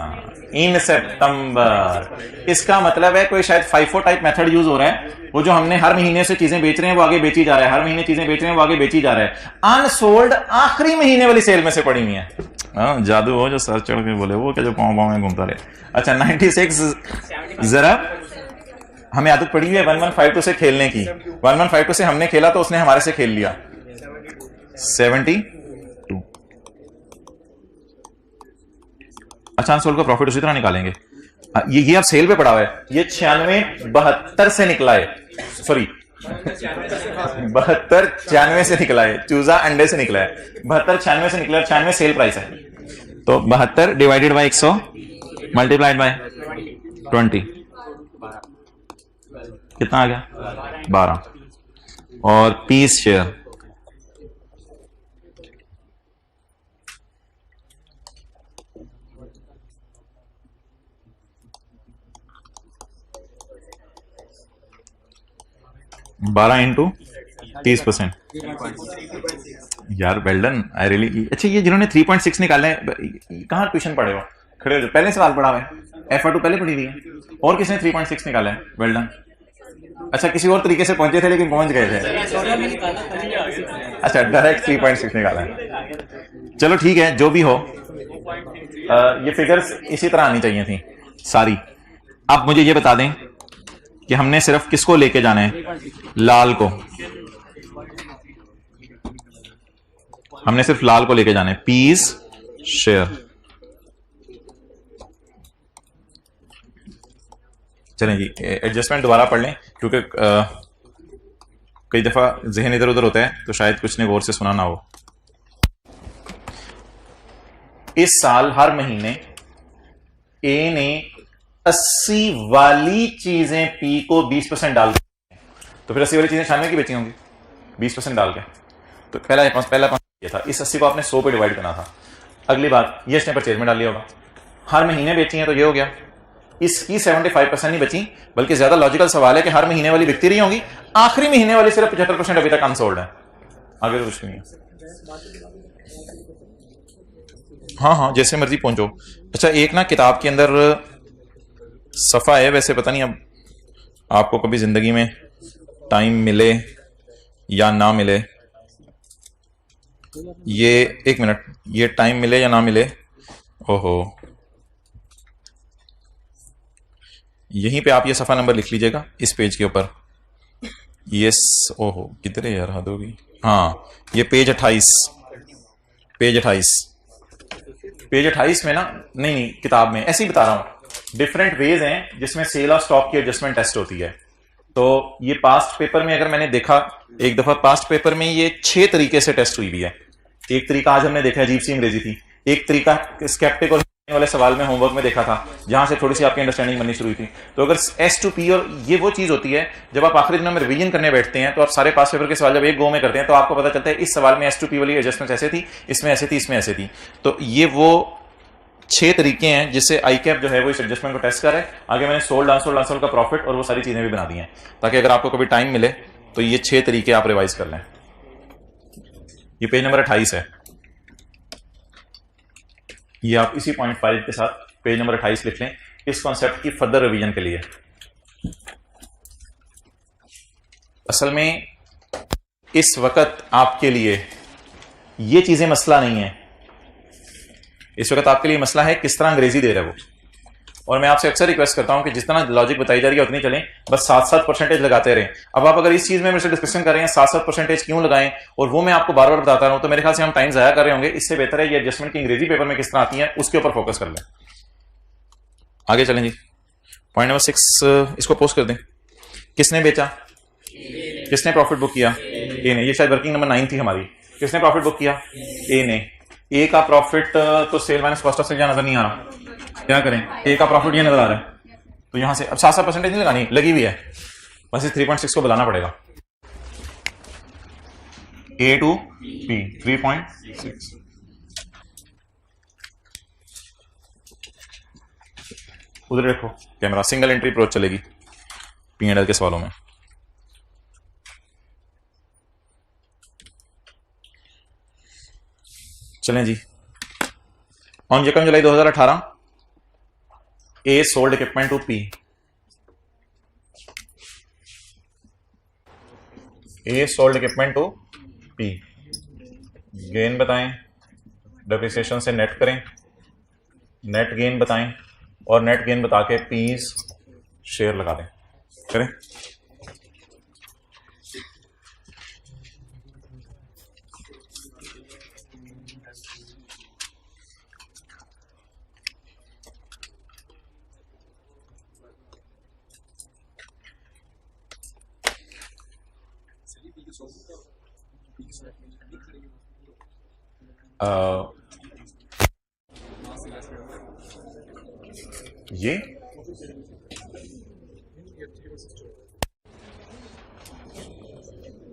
Speaker 1: इन सितंबर। इसका मतलब है कोई शायद FIFO टाइप मेथड यूज हो रहा है, वो जो हमने हर महीने से चीजें बेच रहे हैं वो आगे बेची जा रहा है, हर महीने चीजें बेच रहे हैं वो आगे बेची जा रहा है। अनसोल्ड आखिरी महीने वाली सेल में से पड़ी हुई है। जादू हो जो सर चढ़ के बोले, वो क्या जो पाँव पाँव में घूमता रहे। अच्छा, 96 जरा हमें आदत पड़ी हुई है 1152 से खेलने की। 1152 से हमने खेला तो उसने हमारे से खेल लिया। 72। अच्छा, अनसोल्ड का प्रॉफिट उसी तरह निकालेंगे। ये अब सेल पे पड़ा हुआ है, ये 96-72 से निकला है, सॉरी 72-96 से निकला है, चूजा अंडे से निकला है। 72-96 से निकला है, 96 सेल प्राइस है, तो 72 डिवाइडेड बाय 100 मल्टीप्लाइड बाय 20 कितना आ गया? 12। और पीस शेयर बारह इंटू 30%। यार वेल डन, आई रियली। अच्छा, ये जिन्होंने 3.6 निकाले हैं कहाँ ट्यूशन पढ़े हो? खड़े हो, पहले सवाल पढ़ा हुआ है। FR2 पहले पढ़ी हुई है। और किसने 3.6 निकाला है? Well done. अच्छा, किसी और तरीके से पहुंचे थे लेकिन पहुंच गए थे। अच्छा, डायरेक्ट 3.6 निकाला है। चलो ठीक है, जो भी हो, ये फिगर्स इसी तरह आनी चाहिए थी सारी। अब मुझे ये बता दें कि हमने सिर्फ किसको लेके जाना है? लाल को। हमने सिर्फ लाल को लेके जाना है। P's share. चलें जी, एडजस्टमेंट दोबारा पढ़ लें क्योंकि कई दफा जहन इधर उधर होता है तो शायद कुछ ने गौर से सुना ना हो। इस साल हर महीने ए ने 80 वाली चीजें पी को 20% डाल दी, तो फिर 80 वाली चीजें 96 की बेची होंगी 20% डाल के। तो पहला ये था, इस 80 को आपने 100 पे डिवाइड करना था। अगली बात, ये इसने परचेज में डाल लिया होगा, हर महीने बेची है तो ये हो गया। इसकी 75% नहीं बची, बल्कि ज्यादा लॉजिकल सवाल है कि हर महीने वाली बिकती रही होंगी, आखिरी महीने वाली सिर्फ 75% अभी तक अनसोल्ड है, आगे तो कुछ नहीं है। हाँ, जैसे मर्जी पहुंचो। अच्छा, एक ना किताब के अंदर सफा है, वैसे पता नहीं अब आपको कभी जिंदगी में टाइम मिले या ना मिले, ये एक मिनट, ये टाइम मिले या ना मिले, ओहो, यहीं पे आप ये सफा नंबर लिख लीजिएगा इस पेज के ऊपर। ये ओहो कितने यार, हद होगी। हाँ, ये पेज 28, पेज 28 में ना, नहीं किताब में, ऐसे ही बता रहा हूं, डिफरेंट वेज हैं जिसमें सेल ऑफ स्टॉक की एडजस्टमेंट टेस्ट होती है। तो ये पास्ट पेपर में अगर मैंने देखा एक दफा, पास्ट पेपर में ये 6 तरीके से टेस्ट हुई भी है। एक तरीका आज हमने देखा, अजीब सी अंग्रेजी थी। एक तरीका स्केप्टिक और वाले सवाल में होमवर्क में देखा था, जहां से थोड़ी सी आपकी अंडरस्टैंडिंग बननी शुरू हुई थी। तो अगर S2P, और ये वो चीज होती है जब आप आखिरी दिनों में रिवीजन करने बैठते हैं तो आप सारे पास पेपर के सवाल जब एक गो में करते हैं तो आपको पता चलता है इस सवाल में S2P वाली एडजस्टमेंट ऐसे थी, इसमें ऐसे थी, इसमें ऐसे थी। तो ये वो 6 तरीके हैं जिससे ICAP जो है वो इस एडजस्टमेंट को टेस्ट कर रहा है। आगे मैंने सोल्ड अनसोल्ड का प्रॉफिट और वो सारी चीजें भी बना दी हैं, ताकि अगर आपको कभी टाइम मिले तो ये 6 तरीके आप रिवाइज कर लें। ये पेज नंबर 28 है, ये आप इसी पॉइंट 5 के साथ पेज नंबर 28 लिख लें इस कॉन्सेप्ट की फर्दर रिवीजन के लिए। असल में इस वक्त आपके लिए ये चीजें मसला नहीं है, इस वक्त आपके लिए मसला है किस तरह अंग्रेजी दे रहे हो। और मैं आपसे अक्सर रिक्वेस्ट करता हूं कि जितना लॉजिक बताई जा रही है उतनी चलें, बस 7-7 परसेंटेज लगाते रहें। अब आप अगर इस चीज में मेरे से डिस्कशन कर रहे हैं 7-7 परसेंटेज क्यों लगाएं और वो मैं आपको बार बार बताता रहूं, तो मेरे ख्याल से हम टाइम जाया कर रहे होंगे। इससे बेहतर है ये एडजस्टमेंट की अंग्रेजी पेपर में किस तरह आती है उसके ऊपर फोकस कर लें। आगे चलें जी, पॉइंट नंबर 6 इसको पोस्ट कर दें। किसने बेचा, किसने प्रॉफिट बुक किया? ए ने। ये शायद वर्किंग नंबर 9 थी हमारी। किसने प्रॉफिट बुक किया? ए ने। ए का प्रॉफिट तो sale minus cost of sale नजर नहीं आ रहा, क्या करें? ए का प्रॉफिट ये नजर आ रहा है, तो यहां से अब 7% नहीं लगानी, लगी हुई है, बस इस 3.6 को बुलाना पड़ेगा। A to P 3.6। उधर देखो कैमरा, सिंगल एंट्री अप्रोच चलेगी P&L के सवालों में। चलें जी, on 1 July 2018 A sold equipment to P। A sold equipment to P। Gain बताएं, डेप्रिसिएशन से नेट करें, नेट गेन बताएं और नेट गेन बता के पीस शेयर लगा दें। करें ये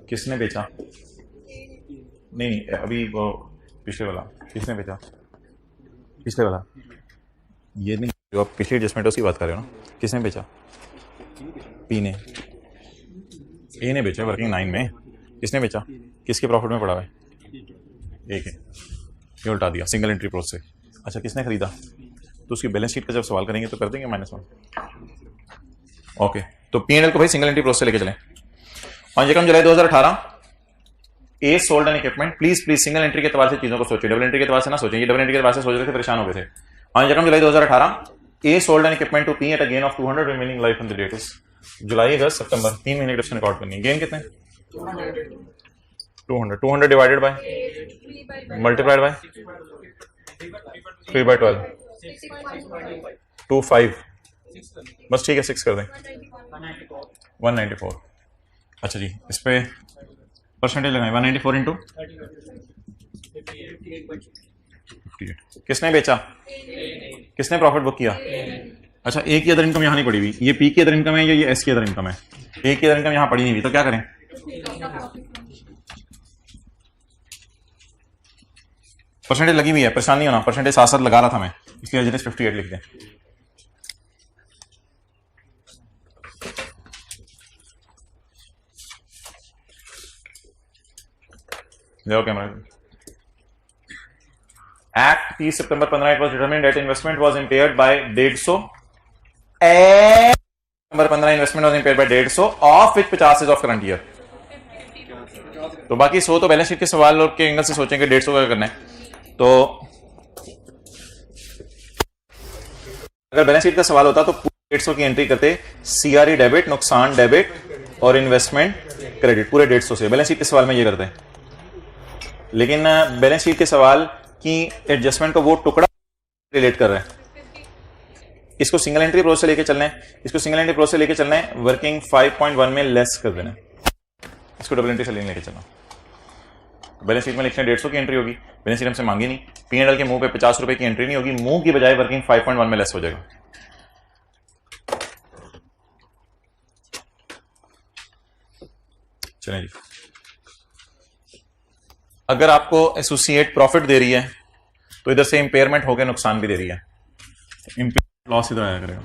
Speaker 1: किसने बेचा? नहीं अभी वो पिछले वाला किसने बेचा? पिछले वाला ये नहीं, जो आप पिछली एडजस्टमेंट उसकी बात कर रहे हो ना, किसने बेचा? पी ने। ए ने बेचा वर्किंग 9 में। किसने बेचा? किसके प्रॉफिट में पड़ा हुआ है? एक है, ये उल्टा दिया सिंगल एंट्री प्रोसेस से। अच्छा, किसने खरीदा? तो उसकी बैलेंस शीट का जब सवाल करेंगे तो कर देंगे -1। ओके, तो P&L को भाई सिंगल एंट्री प्रोसेस से लेके चलें। 5 जुलाई 2018 A sold an equipment. Please single entry के एतबार से चीजों को सोचिए, डबल एंट्री के एतबार से ना सोचें। ये डबल एंट्री के एतबार से सोच रहे थे, परेशान हो गए थे। 5 जुलाई 2018 A sold an equipment to P at a gain of 200 remaining life on the date is जुलाई, अगस्त, सितंबर, 3 महीने की डिस्कशन रिकॉर्ड करनी है। गेन कितने? 200 डिवाइडेड बाय मल्टीप्लाइड बाय 3/12 25, बस ठीक है 6 कर दें 194। अच्छा जी, इस पे परसेंटेज लगाएं 194 इंटू 58। किसने बेचा? किसने प्रॉफिट बुक किया? अच्छा, ए की अदर इनकम यहां नहीं पड़ी हुई, ये पी की अदर इनकम है या ये एस की अदर इनकम है? ए की अदर इनकम यहां पड़ी नहीं हुई, तो क्या करें? परसेंटेज लगी हुई है, परेशान नहीं होना, परसेंटेज साथ साथ लगा रहा था मैं, इसलिए एवरेज 58 लिख दें। देखो कैमरा। एक्ट 30 सितंबर 15 it was determined that investment was impaired by 150 सितंबर 15 investment was impaired by 150 of which 50 is of current year. तो बाकी 100 तो बैलेंस शीट के सवाल और के एंगल से सोचेंगे, 150 का करना है। तो अगर बैलेंस शीट का सवाल होता तो 150 की एंट्री करते, सीआरई डेबिट, नुकसान डेबिट और इन्वेस्टमेंट क्रेडिट, पूरे 150 से। बैलेंस शीट के सवाल में ये करते हैं, लेकिन बैलेंस शीट के सवाल की एडजस्टमेंट को वो टुकड़ा रिलेट कर रहे हैं। इसको सिंगल एंट्री प्रोसेस से लेके चलना है, इसको सिंगल एंट्री प्रोसेस से लेके चलना है, वर्किंग 5.1 में लेस कर देना है, इसको डबल एंट्री से लेके चलना। बैलेंस शीट में लिखते हैं 150 की एंट्री होगी, बैलेंस शीट हमसे मांगी नहीं। P&L के मुंह पे 50 रुपए की एंट्री नहीं होगी, मुंह की बजाय वर्किंग 5.1 में लेस हो जाएगा। चलें जी, अगर आपको एसोसिएट प्रॉफिट दे रही है तो इधर से इंपेयरमेंट होकर नुकसान भी दे रही है, इंपेयरमेंट लॉस इधर आया करेगा।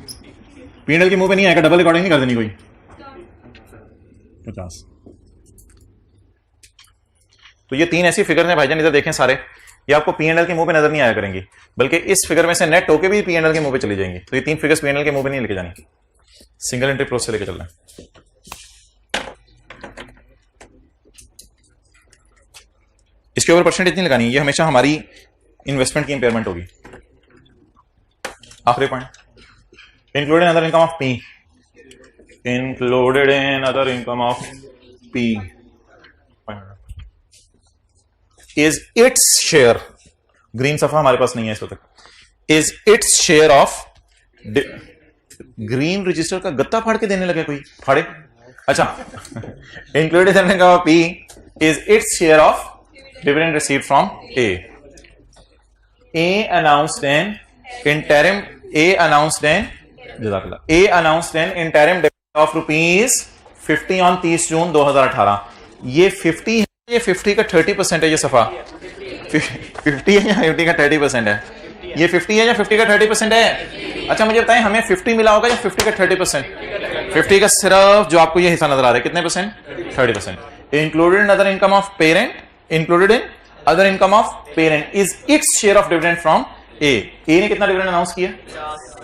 Speaker 1: P&L के मुंह पे नहीं आएगा, डबल रिकॉर्डिंग नहीं कर देनी कोई। 50। तो ये 3 ऐसी फिगर हैं भाईजान, इधर देखें सारे, ये आपको P&L के मुंह पे नजर नहीं आया करेंगी, बल्कि इस फिगर में से नेट होके भी P&L के मुंह पे चली जाएंगी। तो ये 3 फिगर्स P&L के मुंह पे नहीं लेके जानी, सिंगल एंट्री प्रोसेस से लेके चलना है। इसके ऊपर परसेंटेज नहीं लगानी, ये हमेशा हमारी इन्वेस्टमेंट की इंपेयरमेंट होगी। आखिरी point, included in other income of P, included in other income of P is its share, green सफा हमारे पास नहीं है इस वक्त, is its share of, green register का गत्ता फाड़ के देने लगे कोई, फाड़े। अच्छा, included in income of P is its share of dividend received from A. A announced an interim dividend of rupees 50 on 30 जून 2018। ये 50 है, ये 50 का 30% है, ये सफा 50 है या 50 का 30% है? ये 50 है या 50 का 30% है? अच्छा मुझे बताएं, हमें 50 मिला होगा या 50 का 30%? 50 का सिर्फ जो आपको ये हिस्सा नजर आ रहा है, कितने percent? 30%। Included in other income of parent, included in other income of parent is its share of dividend from A. A ने कितना डिविडेंड अनाउंस किया?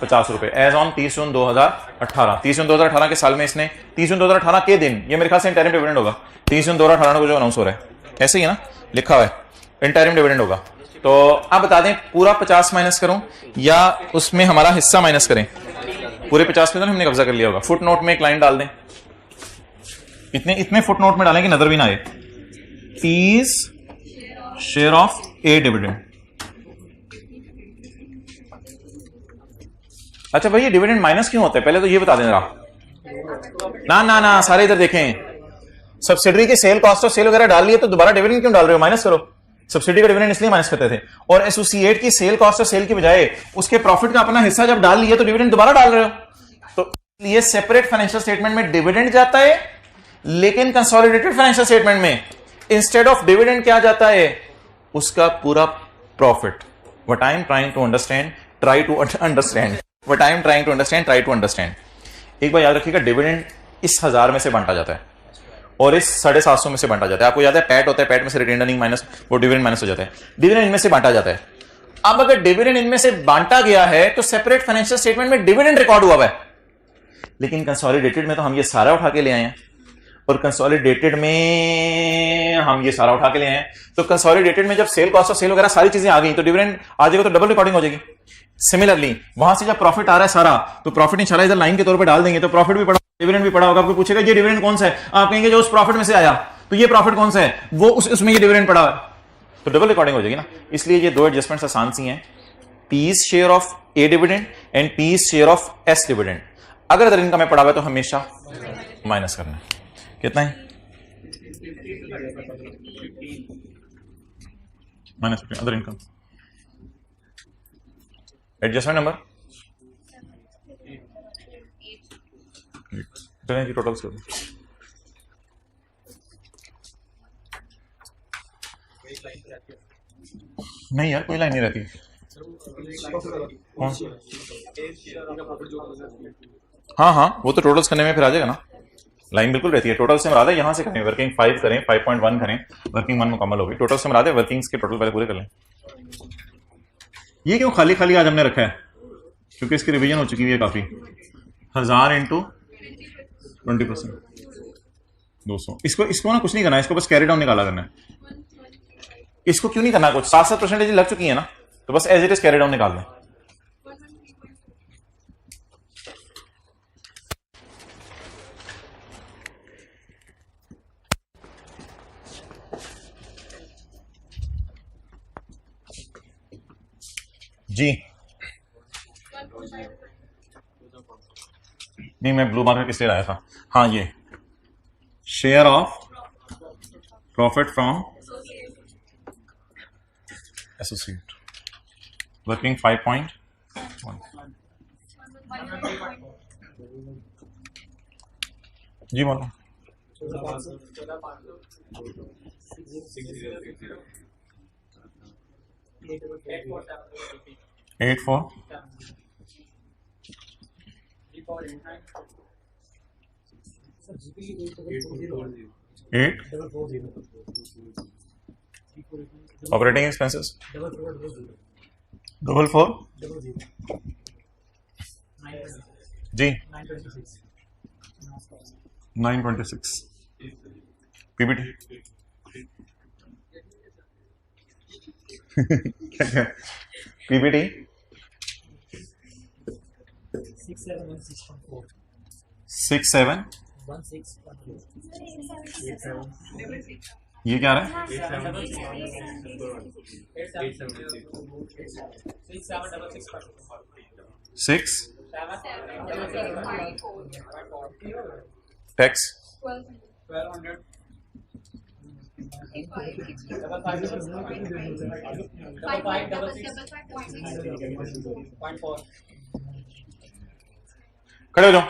Speaker 1: 50 रुपए, एज ऑन 30 जून 2018। 30 जून 2018 के साल में इसने, 30 जून 2018 के दिन, ये मेरे ख्याल से इंटरिम डिविडेंड होगा, 30 जून 2018 को जो अनाउंस हो रहा है, ऐसे ही है ना, लिखा हुआ है इंटरिम डिविडेंड होगा। तो आप बता दें पूरा 50 माइनस करूं या उसमें हमारा हिस्सा माइनस करें? पूरे 50 के अंदर हमने कब्जा कर लिया होगा। फुट नोट में एक लाइन डाल दें, इतने फुट नोट में डालें कि नजर भी ना आए, P's share of A dividend. अच्छा भाई, ये डिविडेंड माइनस क्यों होता है, पहले तो ये बता दें जरा। ना सारे इधर देखें, सब्सिडरी के सेल कॉस्ट और सेल वगैरह डाल लिए तो दोबारा डिविडेंड क्यों डाल रहे हो? माइनस करो। सब्सिडी का डिविडेंड इसलिए माइनस करते थे, और एसोसिएट की सेल कॉस्ट और सेल की बजाय उसके प्रॉफिट का अपना हिस्सा जब डाल लिया तो डिविडेंड दोबारा डाल रहे हो। तो इसलिए सेपरेट फाइनेंशियल स्टेटमेंट में डिविडेंड जाता है, लेकिन कंसोलिडेटेड फाइनेंशियल स्टेटमेंट में इंस्टेड ऑफ डिविडेंड क्या जाता है? उसका पूरा profit. What I am trying to understand, try to understand, what I am trying to understand, try to understand. एक बार याद रखिएगा, डिविडेंड इस 1000 में से बांटा जाता है और इस 750 में से बांटा जाता है। आपको याद है पैट होता है, पैट में से रिटेन अर्निंग माइनस वो डिविडेंड माइनस हो जाता है, डिविडेंड इनमें से बांटा जाता है। अब अगर डिविडेंड इनमें से बांटा गया है तो सेपरेट फाइनेंशियल स्टेटमेंट में डिविडेंड रिकॉर्ड हुआ है, लेकिन कंसोलिडेटेड में तो हम ये सारा उठा के ले आए हैं, और कंसोलिडेटेड में हम ये सारा उठा के ले आए हैं। तो कंसोलिडेटेड में जब सेल कॉस्ट ऑफ सेल वगैरह सारी चीजें आ गई तो डिविडेंड आ जाएगा, तो डबल रिकॉर्डिंग हो जाएगी। सिमिलरली वहां से जब प्रॉफिट आ रहा है सारा, तो प्रॉफिट इंशाल्लाह इधर लाइन के तौर पे डाल देंगे, तो प्रॉफिट भी पड़ा, डिविडेंड भी पड़ा होगा। आपको पूछेगा ये डिविडेंड कौन सा है, आप कहेंगे जो उस प्रॉफिट में से आया, तो ये प्रॉफिट कौन सा है, वो उसमें ये डिविडेंड पड़ा है, तो डबल रिकॉर्डिंग हो जाएगी ना। इसलिए ये दो एडजस्टमेंट्स आसान सी हैं, P's share of A dividend and P's share of S dividend. अगर अदर इनकम में पड़ा हुआ है तो हमेशा माइनस करना है। कितना है, minus other income. Adjustment number की टोटल्स कर दो। नहीं यार कोई लाइन नहीं रहती। कौन? हाँ वो तो टोटल्स करने में फिर आ जाएगा ना, लाइन बिल्कुल रहती है। टोटल से मराद है, यहां से करें वर्किंग 5 करें, 5.1 करें, वर्किंग 1 मुकम्मल होगी। टोटल से मराद है वर्किंग्स के टोटल पहले पूरे कर लें। ये क्यों खाली खाली आज हमने रखा है, क्योंकि इसकी रिवीजन हो चुकी है काफी। 1000 इंटू 20%, 200। इसको ना कुछ नहीं करना है, इसको बस कैरी डाउन निकाला करना है। इसको क्यों नहीं करना कुछ, 7% लग चुकी है ना, तो बस as it is carry down निकाल दें। जी नहीं, मैं ब्लू मार्कर किस लिए लाया था। हाँ ये share of profit from associate, working 5.1। जी बोलो। 84 8 ऑपरेटिंग एक्सपेंसेस 44 जी 926 पीबीटी पीबीटी 6716 ये क्या रहा है 6 टैक्स 1200 खड़े हो जाओ,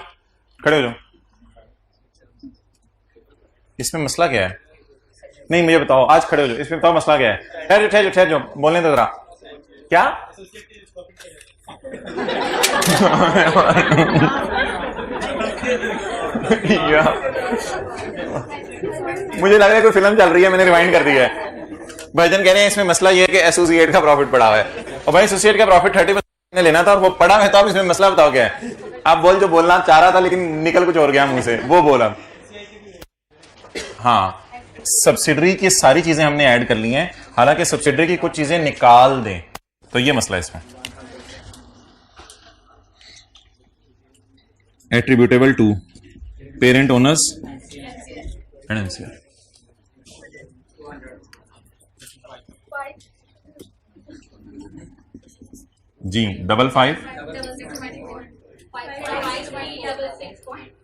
Speaker 1: खड़े हो जाओ। इसमें मसला क्या है? नहीं मुझे बताओ, आज खड़े हो जाओ, इसमें बताओ मसला क्या है। ठहर जाओ, बोलने दो जरा। क्या मुझे लग रहा है कोई फिल्म चल रही है, मैंने रिवाइंड कर दिया है। भाईजान कह रहे हैं इसमें मसला ये है कि एसोसिएट का प्रॉफिट पड़ा हुआ है, और भाई एसोसिएट का प्रॉफिट 30% लेना था और वो पड़ा है, तो अब इसमें मसला बताओ क्या है। आप बोल जो बोलना चाह रहा था लेकिन निकल कुछ और गया मुंह से, वो बोला। हाँ सब्सिडरी की सारी चीजें हमने ऐड कर ली हैं, हालांकि सब्सिडरी की कुछ चीजें निकाल दें, तो ये मसला है इसमें। Attributable to parent owners and NCR. जी 55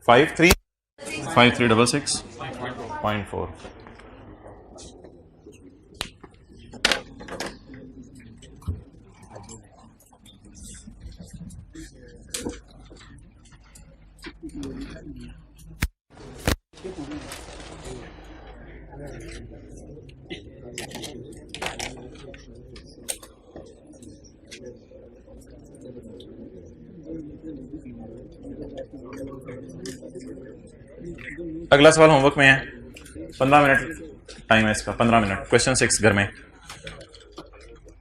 Speaker 1: 53 5366.4। अगला सवाल होमवर्क में है, 15 मिनट टाइम है इसका, 15 मिनट। क्वेश्चन 6 घर में,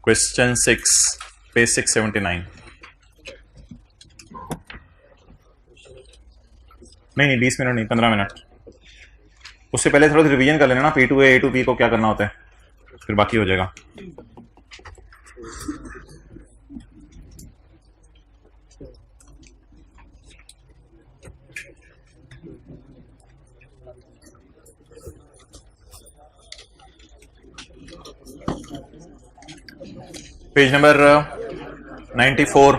Speaker 1: क्वेश्चन 6 पेज 679। नहीं 20 मिनट नहीं 15 मिनट। उससे पहले थोड़ा रिवीजन कर लेना ना P to A to P को क्या करना होता है, फिर बाकी हो जाएगा। Page number 94,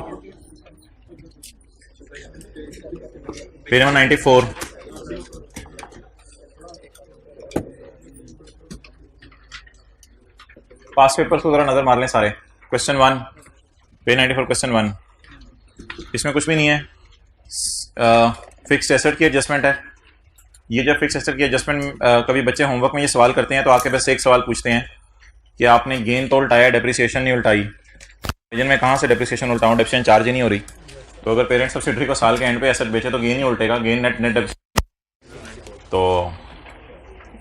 Speaker 1: page number 94। पास पेपर्स को जरा नजर मार लें सारे। क्वेश्चन 1 पेज 94 क्वेश्चन 1, इसमें कुछ भी नहीं है। फिक्स्ड एसेट की एडजस्टमेंट है। ये जब फिक्स्ड एसेट की एडजस्टमेंट कभी बच्चे होमवर्क में ये सवाल करते हैं तो आके बस एक सवाल पूछते हैं कि आपने गेन तो उल्टाया, डेप्रिसिएशन नहीं उल्टाई। रीजन में कहाँ से डेप्रिसिएशन उल्टाऊं, डेप्रिसिएशन चार्ज ही नहीं हो रही। तो अगर पेरेंट सब्सिडरी को साल के एंड पे एसेट बेचे तो गेन ही उल्टेगा, गेन नेट नेट। तो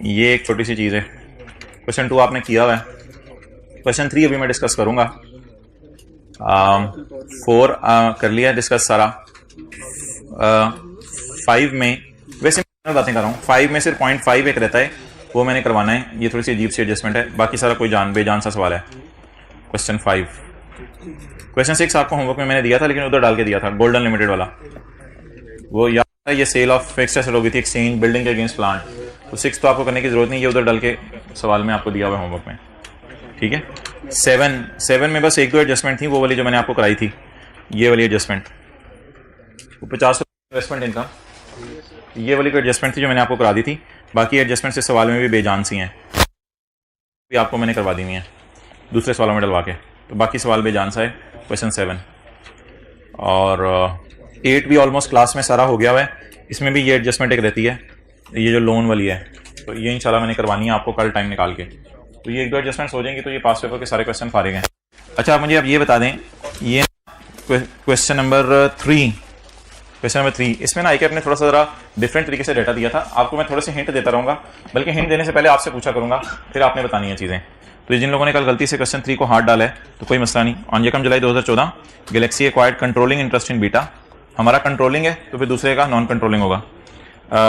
Speaker 1: ये एक छोटी सी चीज़ है। क्वेश्चन 2 आपने किया हुआ है। क्वेश्चन 3 अभी मैं डिस्कस करूंगा। 4 कर लिया डिस्कस सारा। 5 में वैसे मैं बातें कर रहा हूँ, 5 में सिर्फ 0.5 एक रहता है, वो मैंने करवाना है। ये थोड़ी सी अजीब सी एडजस्टमेंट है, बाकी सारा कोई बेजान सा सवाल है। क्वेश्चन 5। क्वेश्चन 6 आपको होमवर्क में मैंने दिया था, लेकिन उधर डाल के दिया था, गोल्डन लिमिटेड वाला। वो याद है, ये सेल ऑफ फिक्स्ड एसेट हो गई थी, एक्सचेंज बिल्डिंग के अगेंस्ट प्लांट। तो 6 तो आपको करने की जरूरत नहीं, ये उधर डाल के सवाल में आपको दिया हुआ है होमवर्क में, ठीक है। 7 में बस 1-2 एडजस्टमेंट थी, वो वाली जो मैंने आपको कराई थी, ये वाली एडजस्टमेंट। 50 इन्वेस्टमेंट इनकम, ये वाली कोई एडजस्टमेंट थी जो मैंने आपको करा दी थी। बाकी एडजस्टमेंट से सवाल में भी बेजान सी हैं, भी आपको मैंने करवा दी है दूसरे सवालों में डलवा के। तो बाकी सवाल बेजान सा है क्वेश्चन 7। और 8 भी ऑलमोस्ट क्लास में सारा हो गया हुआ है। इसमें भी ये एडजस्टमेंट एक रहती है, ये जो लोन वाली है, तो ये इंशाल्लाह मैंने करवानी है आपको कल टाइम निकाल के। तो ये 1-2 एडजस्टमेंट्स हो जाएंगी तो ये पास पेपर के सारे क्वेश्चन फारिग हैं। अच्छा, आप मुझे अब ये बता दें, ये क्वेश्चन नंबर 3, इसमें ना आईके ने थोड़ा सा जरा डिफरेंट तरीके से डाटा दिया था। आपको मैं थोड़े से हिंट देता रहूंगा, बल्कि हिंट देने से पहले आपसे पूछा करूंगा, फिर आपने बतानी है चीज़ें। तो जिन लोगों ने कल गलती से क्वेश्चन 3 को हाथ डाला है तो कोई मसला नहीं। ऑन यकम जुलाई 2014 Galaxy acquired controlling interest in beta. हमारा कंट्रोलिंग है तो फिर दूसरे का नॉन कंट्रोलिंग होगा।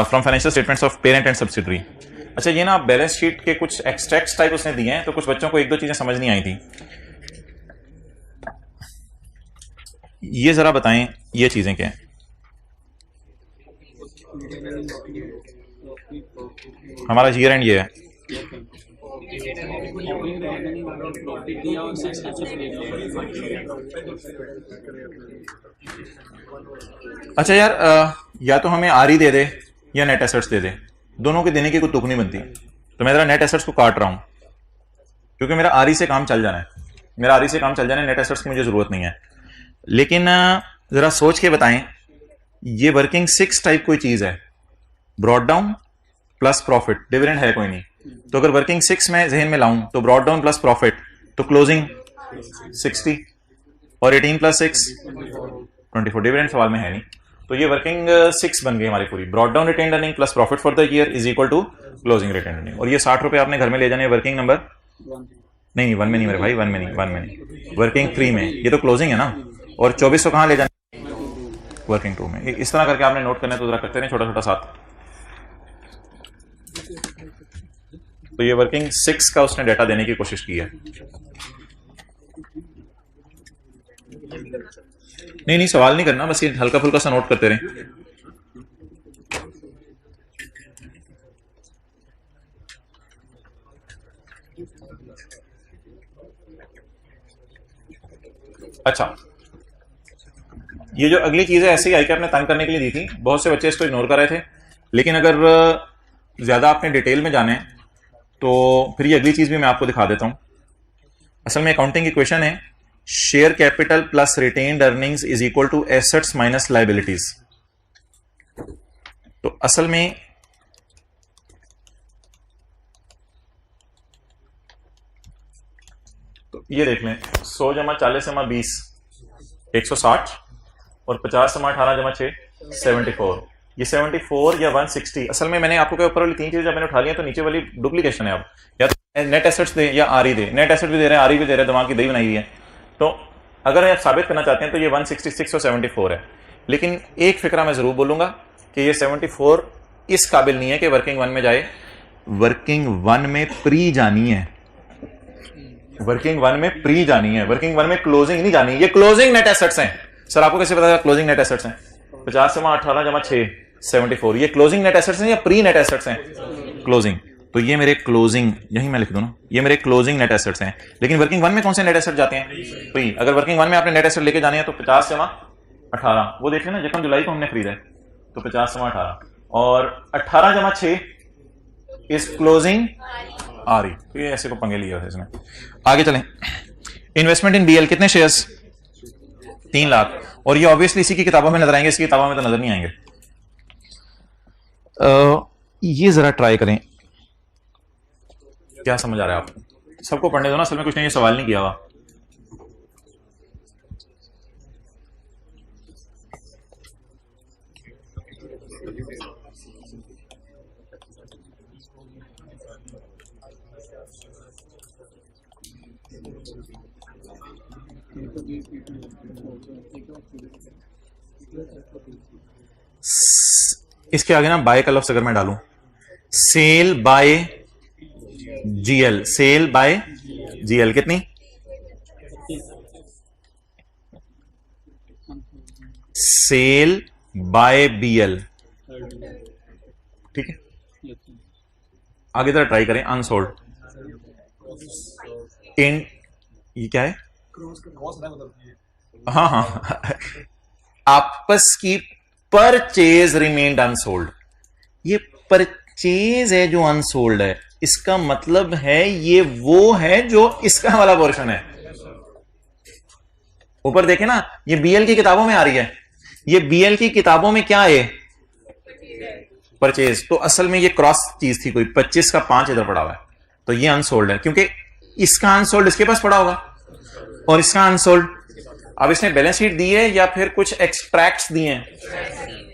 Speaker 1: From financial statements of parent and subsidiary. अच्छा, ये ना बैलेंस शीट के कुछ एक्सट्रैक्ट्स टाइप उसने दिए हैं, तो कुछ बच्चों को 1-2 चीजें समझ नहीं आई थी। ये जरा बताएं ये चीजें क्या हैं। हमारा ईयर एंड ये है, अच्छा यार, या तो हमें आर ही दे दे या नेट एसेट्स दे दे, दोनों के देने की कोई तुक नहीं बनती। तो मैं जरा नेट एसेट्स को काट रहा हूं क्योंकि मेरा आर ही से काम चल जाना है, नेट एसेट्स की मुझे जरूरत नहीं है। लेकिन जरा सोच के बताएं, ये वर्किंग 6 टाइप कोई चीज है, brought down plus profit, dividend है कोई नहीं। तो अगर वर्किंग 6 में जहन में लाऊं तो ब्रॉड डाउन प्लस प्रॉफिट, तो क्लोजिंग 60 और 18 प्लस 6 24, डिविडेंड सवाल में है नहीं। तो ये वर्किंग 6 बन गई हमारी पूरी। Brought down retained earning plus profit for the year is equal to closing retained earning. और ये 60 रुपए आपने घर में ले जाने, वर्किंग नंबर नहीं 1 में नहीं मेरे भाई, 1 में नहीं, वर्किंग 3 में, ये तो क्लोजिंग है ना। और 2400 कहां ले जाने, वर्किंग 2 में। इस तरह करके आपने नोट करना है, तो जरा करते रहे छोटा छोटा साथ। तो ये वर्किंग 6 का उसने डाटा देने की कोशिश की है। नहीं सवाल नहीं करना, बस ये हल्का फुल्का सा नोट करते रहे। अच्छा, ये जो अगली चीज है ऐसे ही आईके आपने तंग करने के लिए दी थी, बहुत से बच्चे इसको इग्नोर कर रहे थे। लेकिन अगर ज्यादा आपने डिटेल में जाने तो फिर ये अगली चीज भी मैं आपको दिखा देता हूं। असल में अकाउंटिंग की क्वेश्चन है, share capital plus retained earnings is equal to assets minus liabilities. तो असल में तो ये देख लें, 100 जमा 40 जमा 20 160 और 50 जमा 18 जमा 6 74। ये 74 या 160, असल में मैंने आपको ऊपर वाली 3 चीजें जब मैंने उठा लिया तो नीचे वाली डुप्लीकेशन है। अब या तो नेट एसेट्स दे या आरई दे, नेट एसेट भी दे रहे हैं, आरई भी दे रहे हैं, दिमाग की दही बनाई हुई है। तो अगर आप साबित करना चाहते हैं तो ये 166 और 74 है। लेकिन एक फिक्रा मैं जरूर बोलूंगा कि ये 74 इस काबिल नहीं है कि वर्किंग वन में जाए, वर्किंग वन में प्री जानी है, वर्किंग वन में प्री जानी है, वर्किंग वन में क्लोजिंग नहीं जानी। ये क्लोजिंग नेट एसेट्स हैं। सर आपको कैसे पता चला क्लोजिंग नेट एसेट्स हैं? 50 जमा 18 जमा 6 74, ये क्लोजिंग नेट एसेट्स हैं या प्री नेट एसेट्स हैं? क्लोजिंग। तो ये मेरे क्लोजिंग, यही मैं लिख दूं ना, ये मेरे क्लोजिंग नेट एसेट्स हैं। लेकिन वर्किंग वन में कौन से नेट एसेट जाते हैं? प्री। अगर वर्किंग वन में आपने नेट एसेट लेके जाने हैं तो 50 जमा 18, वो देख लेना जखम जुलाई को हमने खरीदा है, तो 50 जमा 18 और 18 जमा 6 इज क्लोजिंग आ रही। तो ये ऐसे को पंगे लिया इसमें। आगे चलें। इन्वेस्टमेंट इन बीएल कितने शेयर्स? 3 लाख। और ये ऑब्वियसली इसी की किताबों में नजर आएंगे, इसकी किताबों में तो नजर नहीं आएंगे। ये जरा ट्राई करें, क्या समझ आ रहा है आपको? सबको पढ़ने दो ना, असल में कुछ नहीं, ये सवाल नहीं किया हुआ। इसके आगे ना बाय का लफ्ज अगर मैं डालूं, sale by GL, sale by GL कितनी? सेल बाय बीएल, ठीक है। आगे जरा ट्राई करें। अनसोल्ड इन, ये क्या है? हाँ हाँ, आपस की परचेज रिमेन्ड अनसोल्ड। ये परचेज है जो अनसोल्ड है, इसका मतलब है ये वो है जो इसका वाला पोर्शन है। ऊपर देखे ना, ये बीएल की किताबों में आ रही है, ये बीएल की किताबों में क्या है? परचेज। तो असल में ये क्रॉस चीज थी कोई, 25 का 5 इधर पड़ा हुआ है, तो ये अनसोल्ड है क्योंकि इसका अनसोल्ड इसके पास पड़ा होगा और इसका अनसोल्ड। अब इसने बैलेंस शीट दी है या फिर कुछ एक्सट्रैक्ट्स दिए हैं?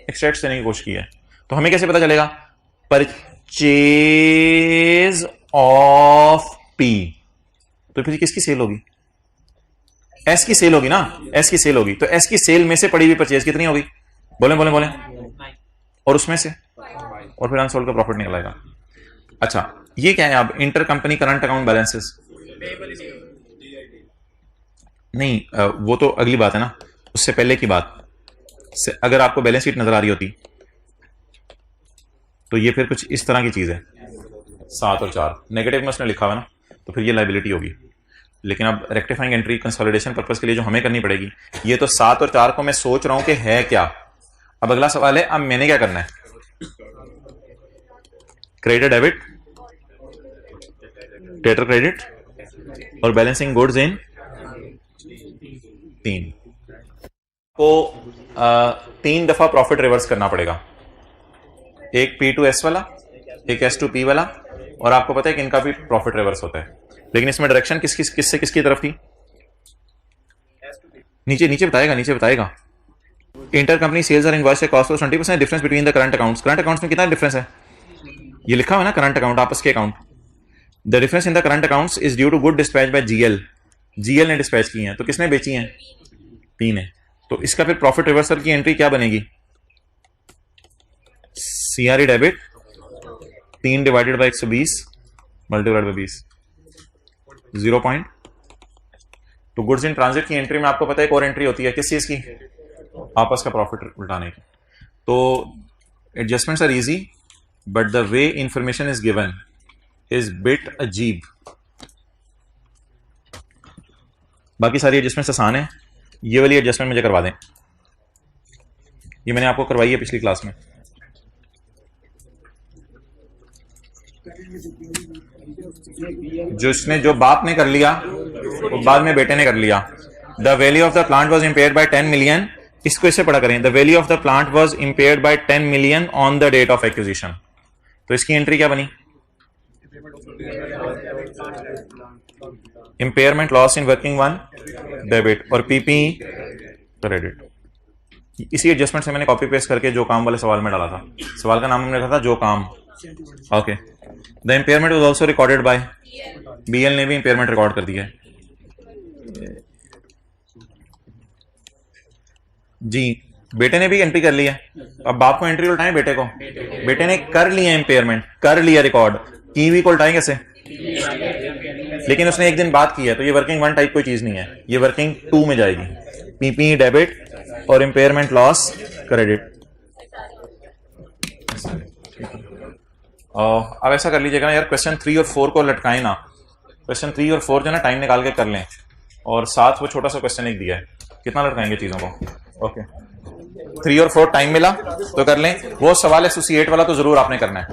Speaker 1: एक्सट्रैक्ट्स देने की कोशिश की है। तो हमें कैसे पता चलेगा? परचेज ऑफ पी, तो फिर किसकी सेल होगी? एस की सेल होगी ना, एस की सेल होगी। तो एस की सेल में से पड़ी हुई परचेज कितनी होगी? बोले बोले बोले। और उसमें से, और फिर अनसोल्ड का प्रॉफिट निकल आएगा। अच्छा, ये क्या है? अब inter company current account balances नहीं, वो तो अगली बात है ना, उससे पहले की बात। अगर आपको बैलेंस शीट नजर आ रही होती तो ये फिर कुछ इस तरह की चीज है। 7 और 4 नेगेटिव में उसने लिखा हुआ ना, तो फिर ये लाइबिलिटी होगी। लेकिन अब रेक्टिफाइंग एंट्री कंसोलिडेशन पर्पस के लिए जो हमें करनी पड़ेगी, ये तो 7 और 4 को मैं सोच रहा हूं कि है क्या। अब अगला सवाल है, अब मैंने क्या करना है? क्रेडिट डेबिट, डेटर क्रेडिट और बैलेंसिंग गुड्स इन 3 को 3 दफा प्रॉफिट रिवर्स करना पड़ेगा। एक P2S वाला, एक S2P वाला, और आपको पता है कि इनका भी प्रॉफिट रिवर्स होता है। लेकिन इसमें डायरेक्शन किससे किसकी तरफ थी? नीचे नीचे बताएगा, नीचे बताएगा। इंटर कंपनी सेल्स और इनवॉइस से cost 20% difference between the current accounts. Current accounts में कितना डिफरेंस है? ये लिखा हुआ है ना, करंट अकाउंट, आपस के account. The difference in the current accounts is due to good dispatch by GL. GL ने डिस्पैच की है, तो किसने बेची है? पी ने। तो इसका फिर प्रॉफिट रिवर्सल की एंट्री क्या बनेगी? CRE debit 3 divided by 120 multiplied by 20 0 point. तो गुड्स इन ट्रांजिट की एंट्री में आपको पता है एक और एंट्री होती है, किस चीज की? आपस का प्रॉफिट उल्टाने की। तो adjustments are easy but the way information is given is bit अजीब। बाकी सारी एडजस्टमेंट्स आसान है, ये वाली एडजस्टमेंट मुझे करवा दें, ये मैंने आपको करवाई है पिछली क्लास में। जो इसने, जो बाप ने कर लिया वो बाद में बेटे ने कर लिया। The value of the plant was impaired by 10 million. इसको इससे पढ़ा करें, the value of the plant was impaired by 10 million on the date of acquisition. तो इसकी एंट्री क्या बनी? Impairment loss in working one debit और पीपी क्रेडिट। इसी एडजस्टमेंट से मैंने कॉपी पेस्ट करके जो काम वाले सवाल में डाला था। सवाल का नाम हमने रखा था जो काम। Okay, the impairment was also recorded by BL ने भी इम्पेयरमेंट रिकॉर्ड कर दिया है जी। बेटे ने भी एंट्री कर लिया। अब बाप को एंट्री उल्टाएं बेटे को। बेटे ने कर लिया इम्पेयरमेंट, कर लिया रिकॉर्ड, की वी को उल्टाएं कैसे? लेकिन उसने एक दिन बात की है, तो ये वर्किंग 1 टाइप कोई चीज नहीं है, ये वर्किंग 2 में जाएगी। पीपी डेबिट और इम्पेयरमेंट लॉस क्रेडिट। अब ऐसा कर लीजिएगा ना यार, क्वेश्चन 3 और 4 को लटकाएं ना। क्वेश्चन 3 और 4 जो ना टाइम निकाल के कर लें, और साथ वो छोटा सा क्वेश्चन एक दिया है, कितना लटकाएंगे चीजों को? ओके, 3 और 4 टाइम मिला तो कर लें। वो सवाल एसोसिएट वाला तो जरूर आपने करना है।